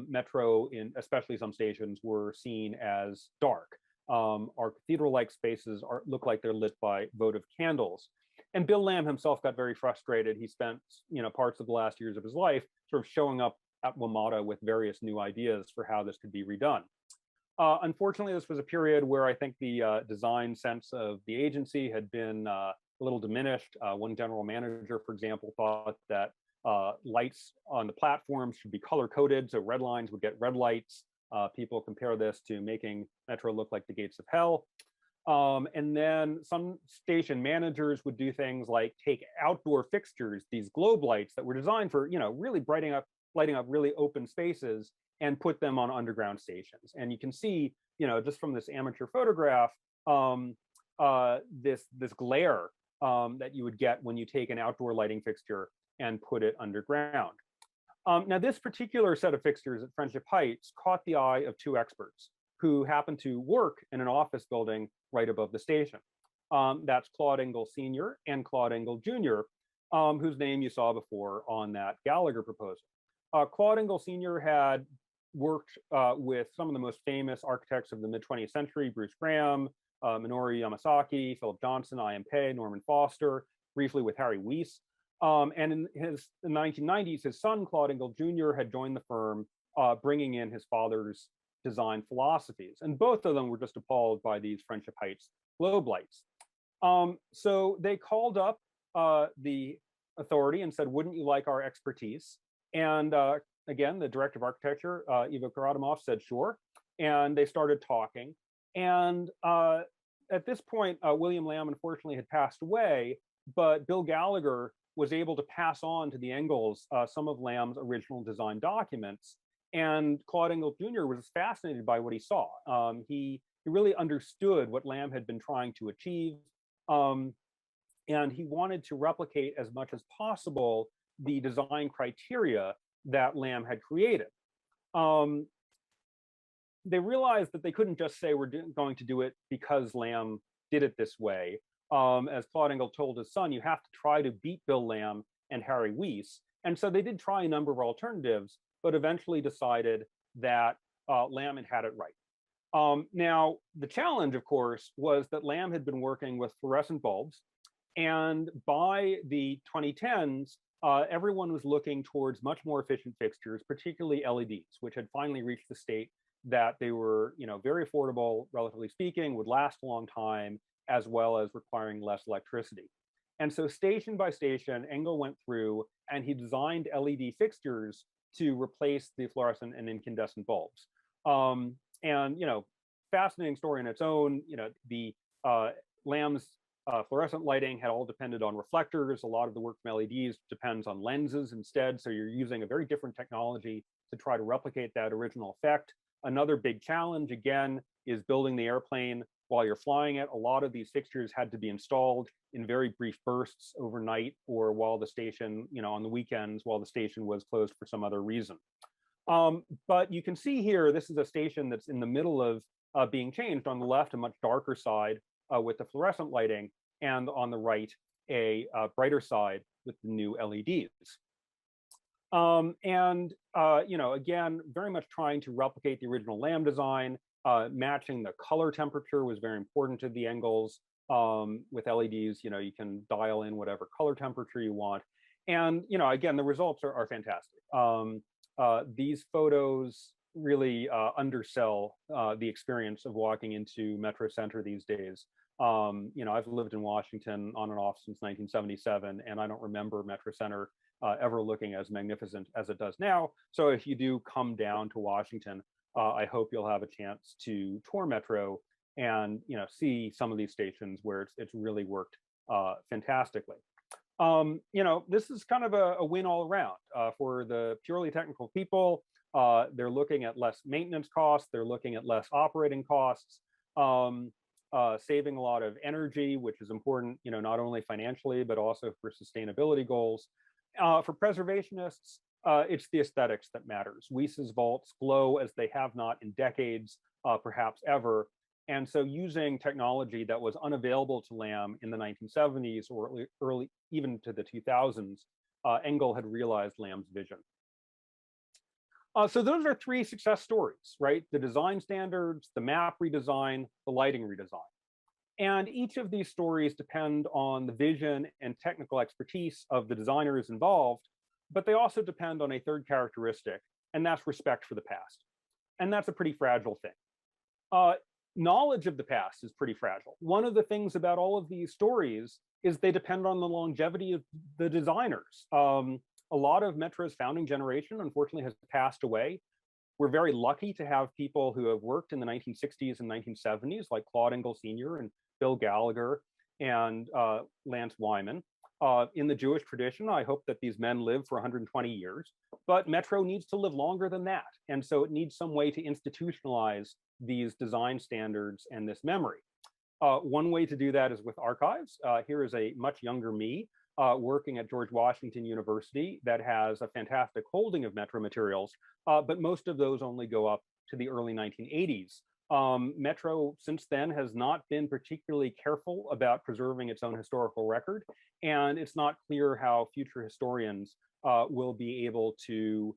Metro, especially some stations, were seen as dark. Our cathedral-like spaces look like they're lit by votive candles. And Bill Lamb himself got very frustrated. He spent parts of the last years of his life sort of showing up at WMATA with various new ideas for how this could be redone. Unfortunately, this was a period where I think the design sense of the agency had been a little diminished. One general manager, for example, thought that lights on the platforms should be color-coded, so red lines would get red lights. People compare this to making Metro look like the gates of hell. And then some station managers would do things like take outdoor fixtures, these globe lights that were designed for, really lighting up really open spaces, and put them on underground stations. And you can see, just from this amateur photograph, this glare that you would get when you take an outdoor lighting fixture and put it underground. Now, this particular set of fixtures at Friendship Heights caught the eye of two experts who happened to work in an office building right above the station. That's Claude Engel Sr. and Claude Engel Jr., whose name you saw before on that Gallagher proposal. Claude Engel Sr. had worked with some of the most famous architects of the mid-20th century, Bruce Graham, Minoru Yamasaki, Philip Johnson, I.M. Pei, Norman Foster, briefly with Harry Weiss. And in the 1990s, his son, Claude Engel Jr., had joined the firm, bringing in his father's design philosophies. And both of them were just appalled by these Friendship Heights globe lights. So they called up the authority and said, wouldn't you like our expertise? And again, the director of architecture, Ivo Karadimov, said sure. And they started talking. And at this point, William Lamb unfortunately had passed away, but Bill Gallagher was able to pass on to the Engels some of Lamb's original design documents. And Claude Engel Jr. was fascinated by what he saw. He really understood what Lamb had been trying to achieve. And he wanted to replicate as much as possible the design criteria that Lamb had created. They realized that they couldn't just say we're going to do it because Lamb did it this way. As Claude Engel told his son, you have to try to beat Bill Lamb and Harry Weiss. And so they did try a number of alternatives, but eventually decided that Lamb had it right. Now, the challenge, of course, was that Lamb had been working with fluorescent bulbs. And by the 2010s, everyone was looking towards much more efficient fixtures, particularly LEDs, which had finally reached the state that they were, very affordable, relatively speaking, would last a long time, as well as requiring less electricity. And so station by station, Engel went through and he designed LED fixtures to replace the fluorescent and incandescent bulbs. And, fascinating story in its own, the Lamb's fluorescent lighting had all depended on reflectors. A lot of the work from LEDs depends on lenses instead. So you're using a very different technology to try to replicate that original effect. Another big challenge, again, is building the airplane while you're flying it. A lot of these fixtures had to be installed in very brief bursts overnight or while the station, on the weekends while the station was closed for some other reason. But you can see here, this is a station that's in the middle of being changed. On the left, a much darker side with the fluorescent lighting, and on the right, a brighter side with the new LEDs. Again, very much trying to replicate the original Lamb design. Matching the color temperature was very important to the Engels. With LEDs, you can dial in whatever color temperature you want. And, again, the results are fantastic. These photos really undersell the experience of walking into Metro Center these days. I've lived in Washington on and off since 1977, and I don't remember Metro Center ever looking as magnificent as it does now. So if you do come down to Washington, I hope you'll have a chance to tour Metro and see some of these stations where it's really worked fantastically. This is kind of a win all around for the purely technical people. They're looking at less maintenance costs. They're looking at less operating costs, saving a lot of energy, which is important, not only financially, but also for sustainability goals. For preservationists, it's the aesthetics that matters. Weiss's vaults glow as they have not in decades, perhaps ever. And so using technology that was unavailable to Lamb in the 1970s or early even to the 2000s, Engel had realized Lamb's vision. So those are three success stories, right? The design standards, the map redesign, the lighting redesign. And each of these stories depend on the vision and technical expertise of the designers involved, but they also depend on a third characteristic, and that's respect for the past. And that's a pretty fragile thing. Knowledge of the past is pretty fragile. One of the things about all of these stories is they depend on the longevity of the designers. A lot of Metro's founding generation, unfortunately, has passed away. We're very lucky to have people who have worked in the 1960s and 1970s, like Claude Engel Sr. and Bill Gallagher and Lance Wyman. In the Jewish tradition, I hope that these men live for 120 years, but Metro needs to live longer than that. And so it needs some way to institutionalize these design standards and this memory. One way to do that is with archives. Here is a much younger me working at George Washington University that has a fantastic holding of Metro materials, but most of those only go up to the early 1980s. Metro since then has not been particularly careful about preserving its own historical record, and it's not clear how future historians will be able to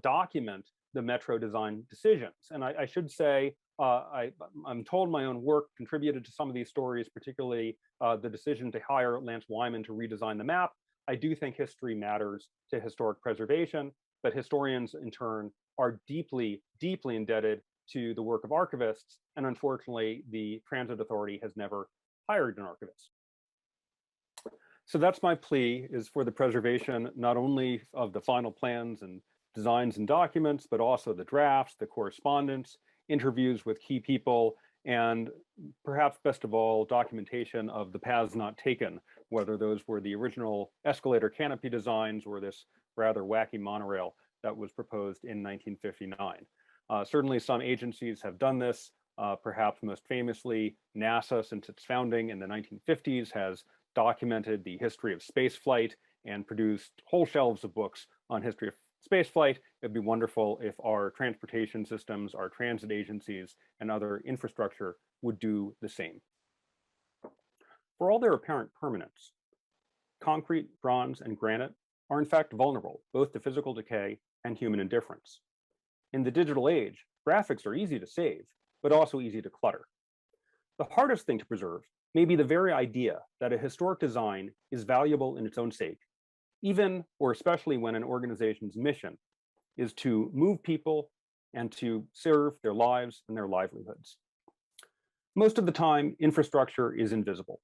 document the Metro design decisions. And I should say, I'm told my own work contributed to some of these stories, particularly the decision to hire Lance Wyman to redesign the map. I do think history matters to historic preservation, but historians in turn are deeply, deeply indebted to the work of archivists. And unfortunately, the Transit Authority has never hired an archivist. So that's my plea, is for the preservation not only of the final plans and designs and documents, but also the drafts, the correspondence, interviews with key people, and perhaps best of all, documentation of the paths not taken, whether those were the original escalator canopy designs or this rather wacky monorail that was proposed in 1959. Certainly some agencies have done this. Perhaps most famously, NASA, since its founding in the 1950s, has documented the history of spaceflight and produced whole shelves of books on history of spaceflight. It'd be wonderful if our transportation systems, our transit agencies, and other infrastructure would do the same. For all their apparent permanence, concrete, bronze, and granite are in fact vulnerable, both to physical decay and human indifference. In the digital age, graphics are easy to save, but also easy to clutter. The hardest thing to preserve may be the very idea that a historic design is valuable in its own sake, even or especially when an organization's mission is to move people and to serve their lives and their livelihoods. Most of the time, infrastructure is invisible,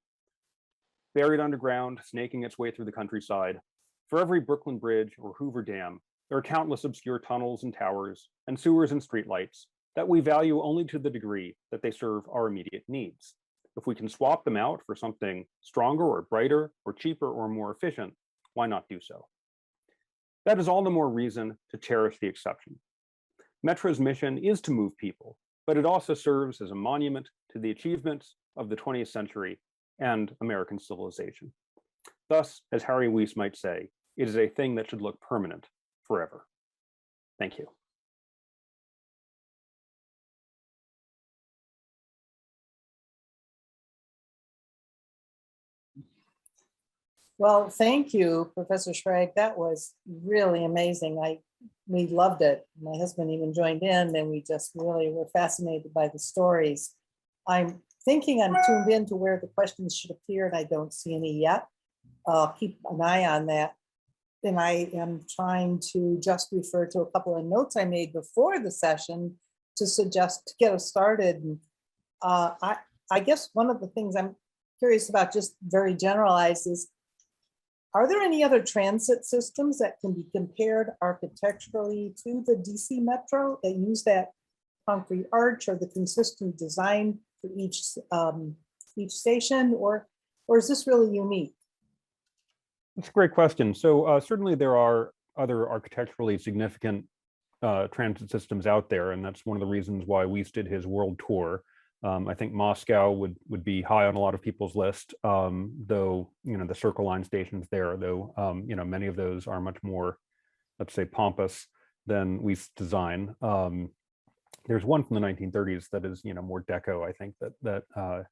buried underground, snaking its way through the countryside. For every Brooklyn Bridge or Hoover Dam, there are countless obscure tunnels and towers and sewers and streetlights that we value only to the degree that they serve our immediate needs. If we can swap them out for something stronger or brighter or cheaper or more efficient, why not do so? That is all the more reason to cherish the exception. Metro's mission is to move people, but it also serves as a monument to the achievements of the 20th century and American civilization. Thus, as Harry Weiss might say, it is a thing that should look permanent forever. Thank you. Well, thank you, Professor Schrag. That was really amazing. We loved it. My husband even joined in, and we just really were fascinated by the stories. I'm thinking I'm tuned in to where the questions should appear, and I don't see any yet. I'll keep an eye on that. And I am trying to just refer to a couple of notes I made before the session to suggest to get us started. I guess one of the things I'm curious about, just very generalized, is are there any other transit systems that can be compared architecturally to the DC Metro that use that concrete arch or the consistent design for each station, or is this really unique? That's a great question. So certainly there are other architecturally significant transit systems out there, and that's one of the reasons why Weiss did his world tour. I think Moscow would be high on a lot of people's list, though the Circle Line stations there, though many of those are much more, let's say, pompous than Weiss' design. There's one from the 1930s that is more deco, I think, that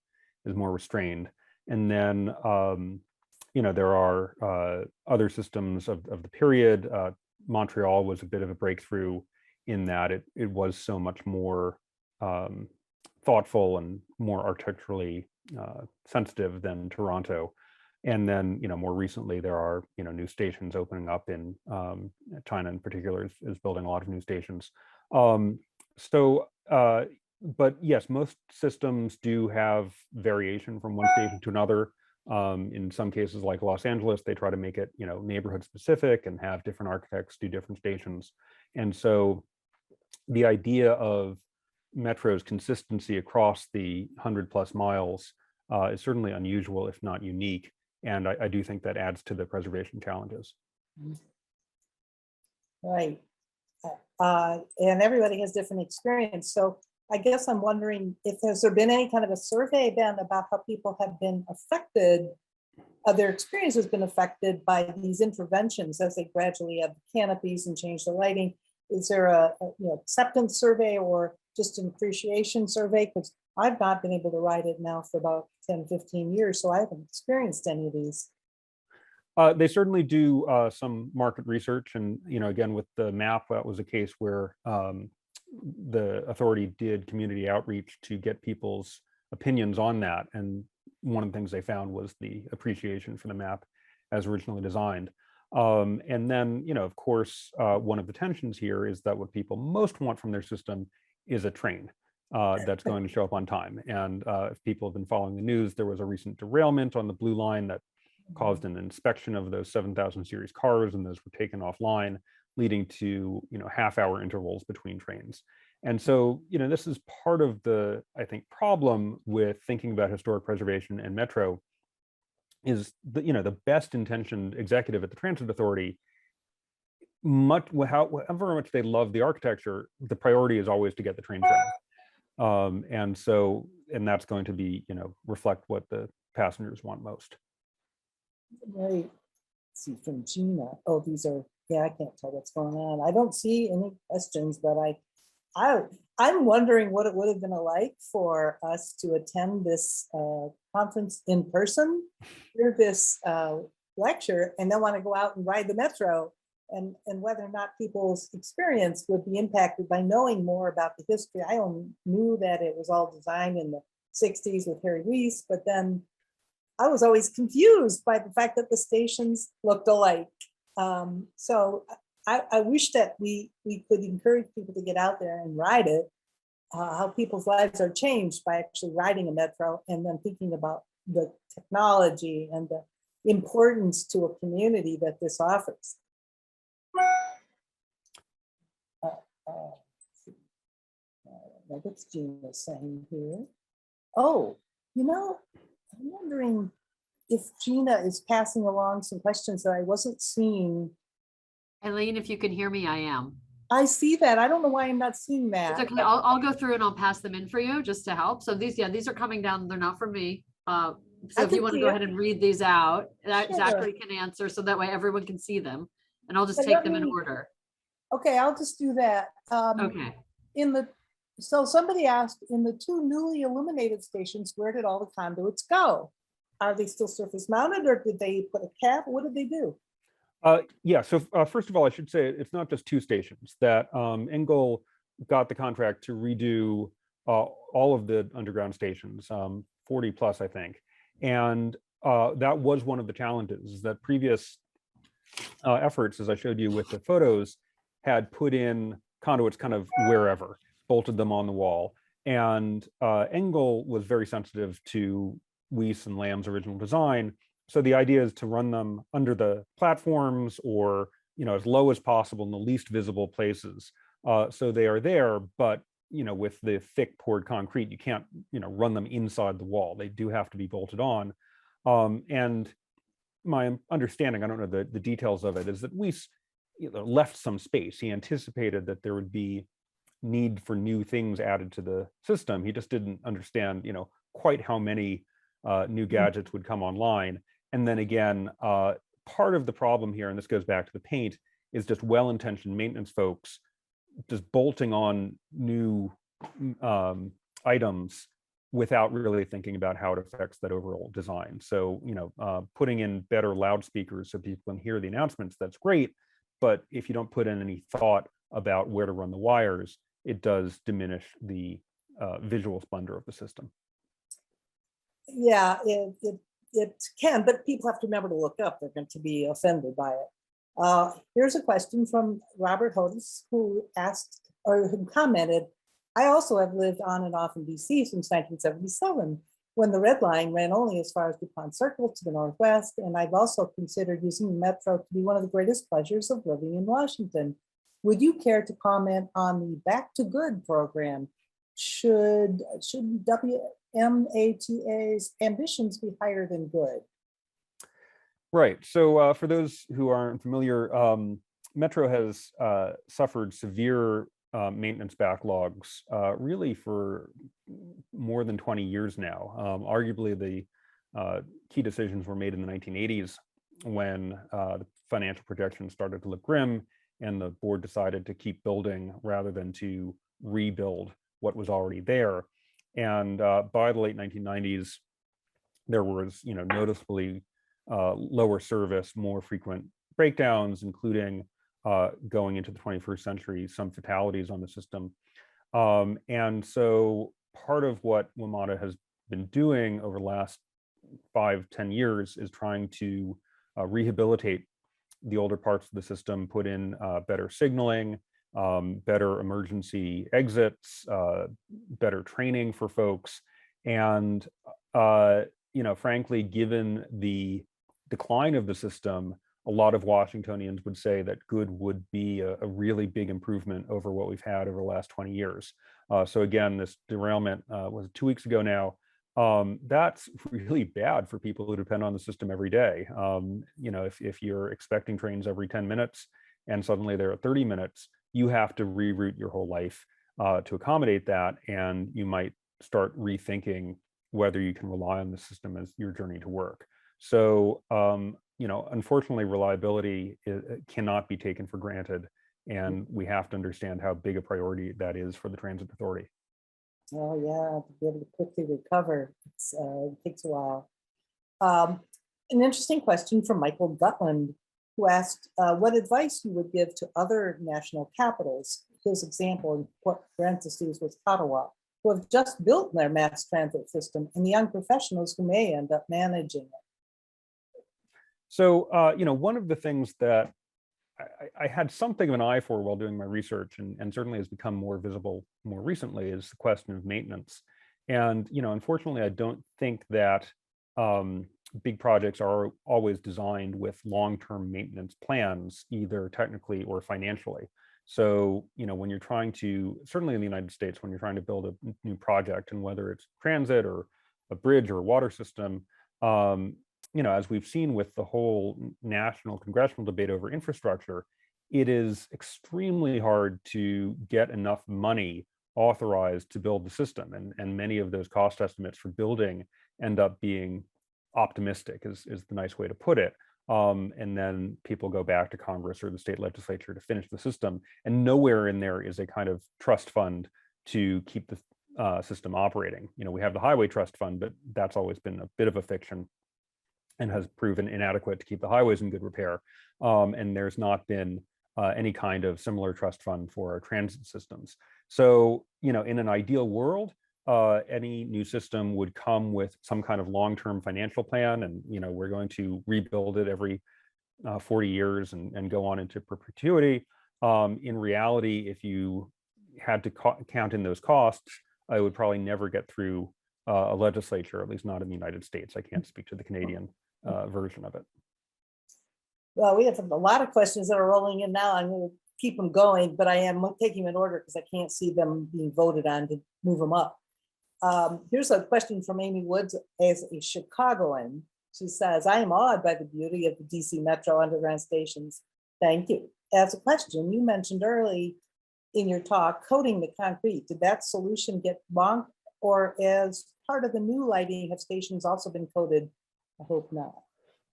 is more restrained, and then there are other systems of the period. Montreal was a bit of a breakthrough in that it was so much more thoughtful and more architecturally sensitive than Toronto. And then, more recently, there are, new stations opening up in China in particular is building a lot of new stations. But yes, most systems do have variation from one station to another. In some cases, like Los Angeles, they try to make it, neighborhood specific and have different architects do different stations. And so the idea of Metro's consistency across the 100+ miles is certainly unusual, if not unique. And I do think that adds to the preservation challenges. Right. And everybody has different experience. So I guess I'm wondering if has there been any kind of a survey then about how people have been affected, their experience has been affected by these interventions as they gradually add the canopies and change the lighting. Is there a acceptance survey or just an appreciation survey? Because I've not been able to ride it now for about 10, 15 years, so I haven't experienced any of these. They certainly do some market research, and again with the map, that was a case where the authority did community outreach to get people's opinions on that. And one of the things they found was the appreciation for the map as originally designed. And then, of course, one of the tensions here is that what people most want from their system is a train that's going to show up on time. And if people have been following the news, there was a recent derailment on the Blue Line that caused an inspection of those 7,000 series cars, and those were taken offline, leading to half-hour intervals between trains. And so this is part of the, I think, problem with thinking about historic preservation and metro is the best intentioned executive at the transit authority, however much they love the architecture, the priority is always to get the trains running. And that's going to be reflect what the passengers want most. Right. Let's see from Gina. Oh, these are, yeah, I can't tell what's going on. I don't see any questions, but I'm wondering what it would have been like for us to attend this conference in person, hear this lecture, and then want to go out and ride the metro, and whether or not people's experience would be impacted by knowing more about the history. I only knew that it was all designed in the 60s with Harry Reese, but then I was always confused by the fact that the stations looked alike. So I wish that we could encourage people to get out there and ride it, how people's lives are changed by actually riding a metro and then thinking about the technology and the importance to a community that this offers. What's Gina saying here? Oh, I'm wondering if Gina is passing along some questions that I wasn't seeing. Eileen, if you can hear me, I am. I see that. I don't know why I'm not seeing that. It's okay. I'll go through and I'll pass them in for you just to help. So these are coming down. They're not from me. So if you want to go ahead and read these out, that Zachary can answer, so that way everyone can see them. And I'll just take them in order. Okay, I'll just do that. Okay. So somebody asked, in the two newly illuminated stations, where did all the conduits go? Are they still surface mounted, or did they put a cap? What did they do? Yeah, so first of all, I should say it's not just two stations. That Engel got the contract to redo all of the underground stations, 40 plus, I think. And that was one of the challenges, is that previous efforts, as I showed you with the photos, had put in conduits kind of wherever, bolted them on the wall. And Engel was very sensitive to Weiss and Lamb's original design. So the idea is to run them under the platforms, or as low as possible in the least visible places. So they are there, but with the thick poured concrete, you can't run them inside the wall. They do have to be bolted on. And my understanding, I don't know the details of it, is that Weiss left some space. He anticipated that there would be need for new things added to the system. He just didn't understand quite how many new gadgets would come online. And then again, part of the problem here, and this goes back to the paint, is just well-intentioned maintenance folks just bolting on new items without really thinking about how it affects that overall design. So, putting in better loudspeakers so people can hear the announcements, that's great. But if you don't put in any thought about where to run the wires, it does diminish the visual splendor of the system. Yeah, it can, but people have to remember to look up. They're going to be offended by it. Here's a question from Robert Hodis, who asked, or who commented, I also have lived on and off in DC since 1977, when the Red Line ran only as far as DuPont Circle to the northwest, and I've also considered using the Metro to be one of the greatest pleasures of living in Washington. Would you care to comment on the Back to Good program? Should WMATA's ambitions be higher than good? Right. So for those who aren't familiar, Metro has suffered severe maintenance backlogs really for more than 20 years now. Arguably, the key decisions were made in the 1980s when the financial projections started to look grim, and the board decided to keep building rather than to rebuild what was already there. And by the late 1990s, there was, noticeably lower service, more frequent breakdowns, including going into the 21st century, some fatalities on the system. And so part of what WMATA has been doing over the last 5-10 years is trying to rehabilitate the older parts of the system, put in better signaling, better emergency exits, better training for folks. And, frankly, given the decline of the system, a lot of Washingtonians would say that good would be a really big improvement over what we've had over the last 20 years. So again, this derailment was 2 weeks ago now. That's really bad for people who depend on the system every day. If you're expecting trains every 10 minutes and suddenly they're at 30 minutes, you have to reroute your whole life to accommodate that. And you might start rethinking whether you can rely on the system as your journey to work. So, unfortunately, reliability cannot be taken for granted. And we have to understand how big a priority that is for the transit authority. Oh, yeah, to be able to quickly recover, it takes a while. An interesting question from Michael Gutland, who asked what advice you would give to other national capitals. His example in parentheses was Ottawa, who have just built their mass transit system, and the young professionals who may end up managing it. So, one of the things that I had something of an eye for while doing my research, and certainly has become more visible more recently, is the question of maintenance. And, unfortunately, I don't think that big projects are always designed with long-term maintenance plans, either technically or financially. So, when you're trying to, certainly in the United States, when you're trying to build a new project, and whether it's transit or a bridge or a water system, as we've seen with the whole national congressional debate over infrastructure, it is extremely hard to get enough money authorized to build the system. And many of those cost estimates for building end up being optimistic, is the nice way to put it. And then people go back to Congress or the state legislature to finish the system. And nowhere in there is a kind of trust fund to keep the system operating. We have the highway trust fund, but that's always been a bit of a fiction and has proven inadequate to keep the highways in good repair. And there's not been any kind of similar trust fund for our transit systems. So, in an ideal world, any new system would come with some kind of long-term financial plan, and we're going to rebuild it every 40 years and go on into perpetuity. In reality, if you had to count in those costs, I would probably never get through a legislature, at least not in the United States. I can't speak to the Canadian version of it. Well, we have a lot of questions that are rolling in now. I'm going to keep them going, but I am taking them in order because I can't see them being voted on to move them up. Here's a question from Amy Woods as a Chicagoan. She says, I am awed by the beauty of the DC Metro underground stations. Thank you. As a question, you mentioned early in your talk, coating the concrete. Did that solution get bonked, or as part of the new lighting have stations also been coated? I hope not.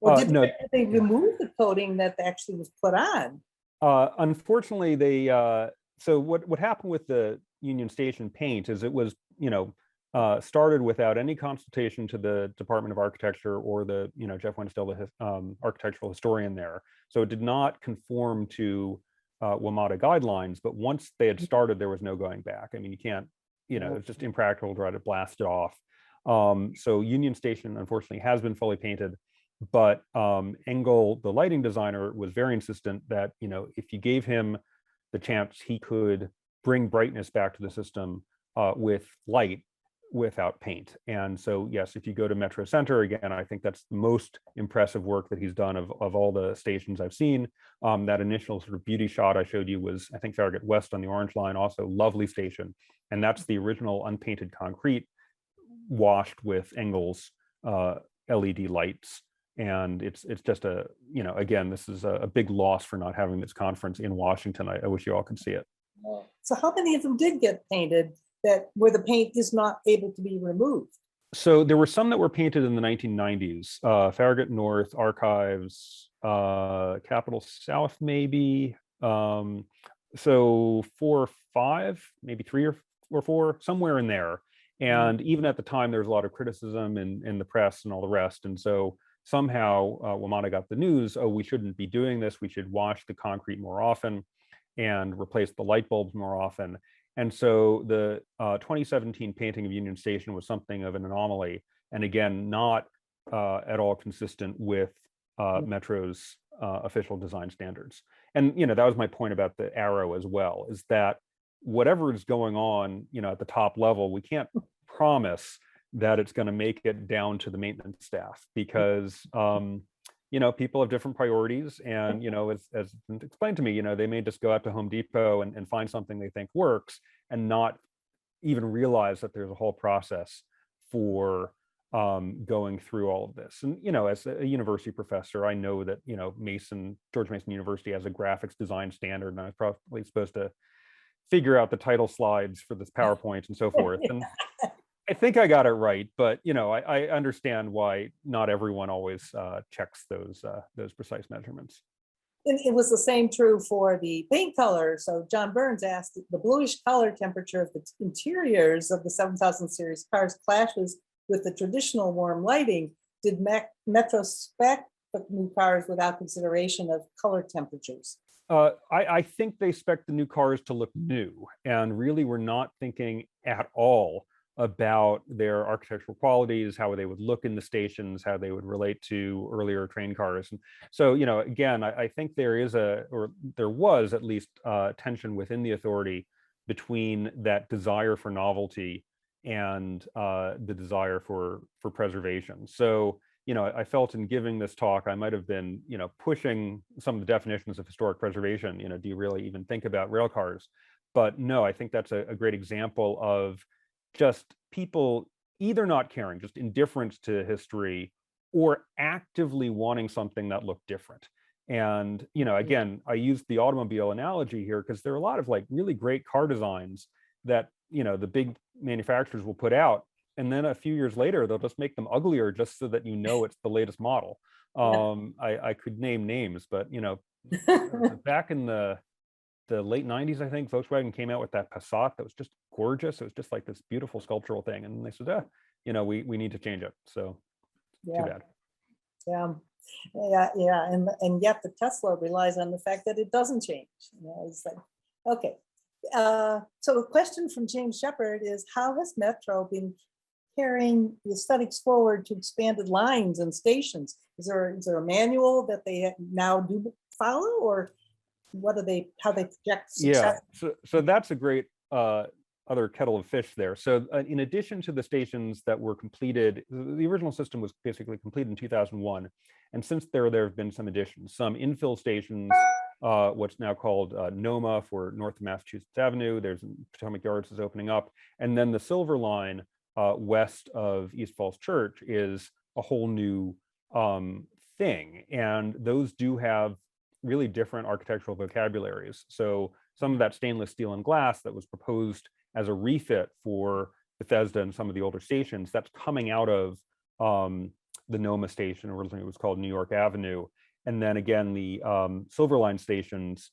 Or did they remove the coating that actually was put on? Unfortunately, so what happened with the Union Station paint is it was, started without any consultation to the Department of Architecture or the, Jeff Winstill, the architectural historian there. So it did not conform to WMATA guidelines, but once they had started, there was no going back. I mean, you can't, it's just impractical to try to blast it off. So Union Station, unfortunately, has been fully painted, but Engel, the lighting designer, was very insistent that, if you gave him the chance, he could bring brightness back to the system with light without paint. And so, yes, if you go to Metro Center, again, I think that's the most impressive work that he's done of all the stations I've seen. That initial sort of beauty shot I showed you was, I think, Farragut West on the Orange Line, also lovely station. And that's the original unpainted concrete washed with Engel's LED lights. And it's just again, this is a big loss for not having this conference in Washington. I wish you all could see it. So how many of them did get painted that where the paint is not able to be removed? So there were some that were painted in the 1990s, Farragut North, Archives, Capitol South, maybe. So 4 or 5, maybe 3 or 4, somewhere in there. And even at the time, there was a lot of criticism in the press and all the rest. And so somehow WMATA got the news, oh, we shouldn't be doing this. We should wash the concrete more often and replace the light bulbs more often. And so the 2017 painting of Union Station was something of an anomaly. And again, not at all consistent with Metro's official design standards. And, that was my point about the arrow as well, is that whatever is going on, at the top level, we can't promise that it's going to make it down to the maintenance staff because, people have different priorities. And, as explained to me, they may just go out to Home Depot and find something they think works and not even realize that there's a whole process for going through all of this. And, as a university professor, I know that, George Mason University has a graphics design standard, and I was probably supposed to figure out the title slides for this PowerPoint and so forth. And I think I got it right, but I understand why not everyone always checks those precise measurements. It was the same true for the paint color. So John Burns asked, the bluish color temperature of the interiors of the 7000 series cars clashes with the traditional warm lighting. Did Metro spec the new cars without consideration of color temperatures? I think they spec the new cars to look new, and really we're not thinking at all about their architectural qualities, how they would look in the stations, how they would relate to earlier train cars. And so, again, I think there was at least tension within the authority between that desire for novelty and the desire for preservation. So, I felt in giving this talk, I might have been, pushing some of the definitions of historic preservation. Do you really even think about rail cars? But no, I think that's a great example of just people either not caring, just indifference to history, or actively wanting something that looked different. And, again, I used the automobile analogy here because there are a lot of really great car designs that, the big manufacturers will put out. And then a few years later, they'll just make them uglier just so that it's the latest model. I could name names, but, back in the late 90s, I think Volkswagen came out with that Passat that was just gorgeous. It was just like this beautiful sculptural thing. And they said, we need to change it. So too bad. Yeah. And yet the Tesla relies on the fact that it doesn't change. It's like, okay. So a question from James Shepard is, how has Metro been carrying the aesthetics forward to expanded lines and stations? Is there a manual that they now do follow, or how they project success? Yeah, so that's a great other kettle of fish there. So in addition to the stations that were completed, the original system was basically completed in 2001. And since there have been some additions, some infill stations, what's now called NOMA for North of Massachusetts Avenue. There's Potomac Yards is opening up. And then the Silver Line west of East Falls Church is a whole new thing. And those do have really different architectural vocabularies. So some of that stainless steel and glass that was proposed as a refit for Bethesda and some of the older stations, that's coming out of the NOMA station, originally it was called New York Avenue. And then again, the Silver Line stations,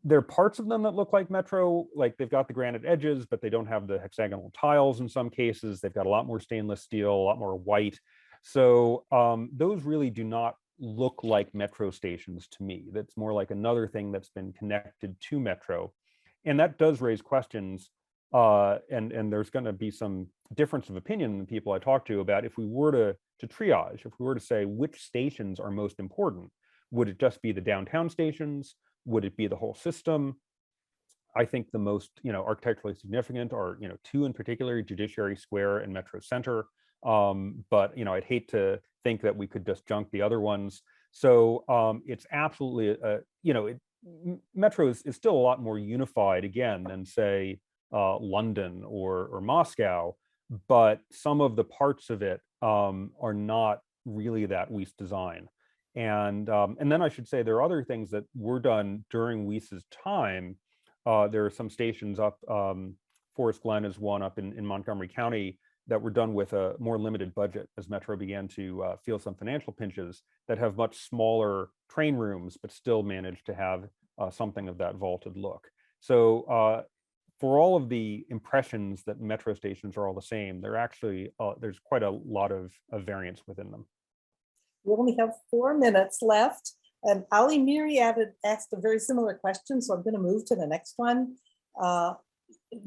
there are parts of them that look like Metro, like they've got the granite edges, but they don't have the hexagonal tiles in some cases. They've got a lot more stainless steel, a lot more white. So those really do not look like Metro stations to me. That's more like another thing that's been connected to Metro. And that does raise questions. And there's going to be some difference of opinion in the people I talk to about if we were to triage, if we were to say which stations are most important, would it just be the downtown stations? Would it be the whole system? I think the most, architecturally significant are, 2 in particular, Judiciary Square and Metro Center. But, I'd hate to think that we could just junk the other ones. So it's absolutely, Metro is still a lot more unified, again, than say London or Moscow, but some of the parts of it are not really that Weiss design. And then I should say there are other things that were done during Weiss's time There are some stations up, Forest Glen is one up in Montgomery County, that were done with a more limited budget as Metro began to feel some financial pinches, that have much smaller train rooms, but still manage to have something of that vaulted look. So for all of the impressions that Metro stations are all the same, they're actually, there's quite a lot of variance within them. We only have 4 minutes left. And Ali Miri asked a very similar question, so I'm going to move to the next one.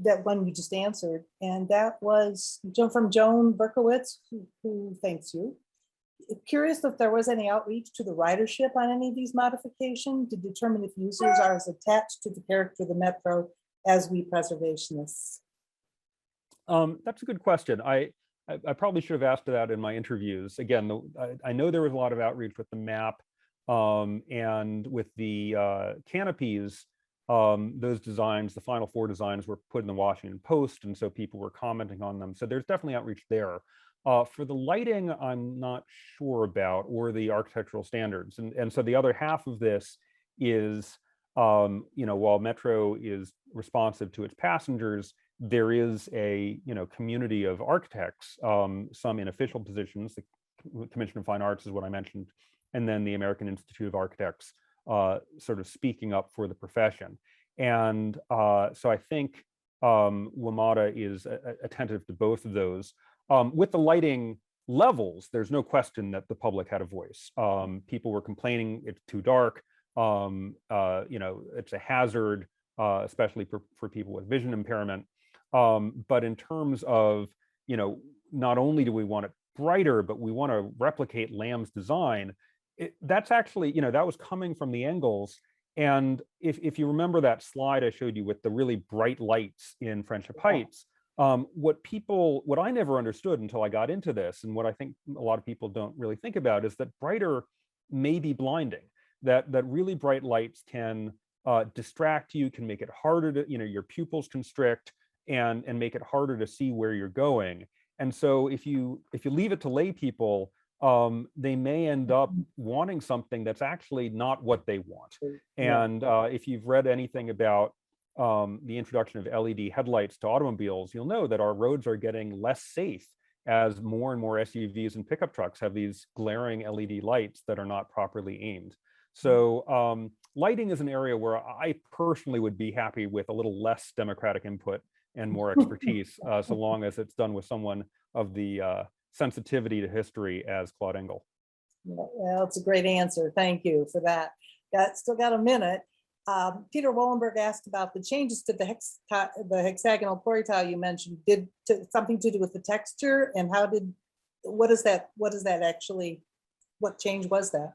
That one you just answered, and that was from Joan Berkowitz, who thanks you. Curious if there was any outreach to the ridership on any of these modifications to determine if users are as attached to the character of the Metro as we preservationists. That's a good question. I probably should have asked that in my interviews. Again, I know there was a lot of outreach with the map and with the canopies. Those designs, the final 4 designs, were put in the Washington Post, and so people were commenting on them. So there's definitely outreach there. For the lighting, I'm not sure about, or the architectural standards. And so the other half of this is, while Metro is responsive to its passengers, there is a community of architects, some in official positions. The Commission of Fine Arts is what I mentioned, and then the American Institute of Architects, sort of speaking up for the profession. And so I think WMATA is attentive to both of those. With the lighting levels, there's no question that the public had a voice. People were complaining it's too dark. It's a hazard, especially for people with vision impairment. But in terms of, not only do we want it brighter, but we want to replicate Lamb's design. That's actually, that was coming from the Engels. And if you remember that slide I showed you with the really bright lights in Friendship Heights, what I never understood until I got into this, and what I think a lot of people don't really think about, is that brighter may be blinding, that really bright lights can distract you, can make it harder to, your pupils constrict and make it harder to see where you're going. And so if you leave it to lay people, they may end up wanting something that's actually not what they want. And if you've read anything about the introduction of LED headlights to automobiles, you'll know that our roads are getting less safe as more and more SUVs and pickup trucks have these glaring LED lights that are not properly aimed. So lighting is an area where I personally would be happy with a little less democratic input and more expertise, so long as it's done with someone of the sensitivity to history as Claude Engel. Well, it's a great answer. Thank you for that. Still got a minute. Peter Wollenberg asked about the changes to the hexagonal quarry tile you mentioned. Did something to do with the texture, and what change was that?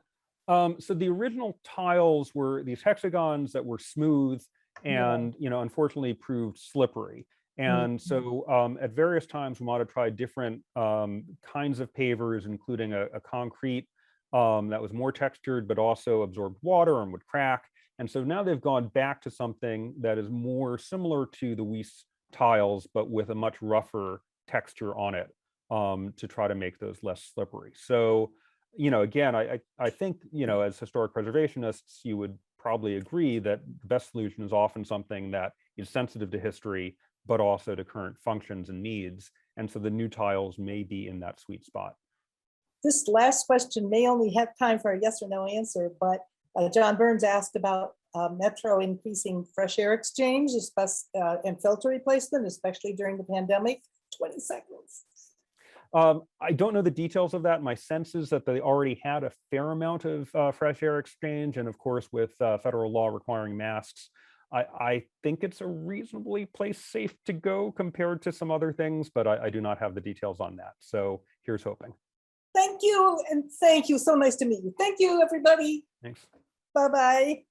So the original tiles were these hexagons that were smooth and unfortunately proved slippery. And so at various times, WMATA tried different kinds of pavers, including a concrete that was more textured, but also absorbed water and would crack. And so now they've gone back to something that is more similar to the Weiss tiles, but with a much rougher texture on it to try to make those less slippery. So, again, I think, as historic preservationists, you would probably agree that the best solution is often something that is sensitive to history, but also to current functions and needs. And so the new tiles may be in that sweet spot. This last question may only have time for a yes or no answer, but John Burns asked about Metro increasing fresh air exchange and filter replacement, especially during the pandemic. 20 seconds. I don't know the details of that. My sense is that they already had a fair amount of fresh air exchange. And of course, with federal law requiring masks, I think it's a reasonably safe to go compared to some other things, but I do not have the details on that. So here's hoping. Thank you. And thank you. So nice to meet you. Thank you, everybody. Thanks. Bye-bye.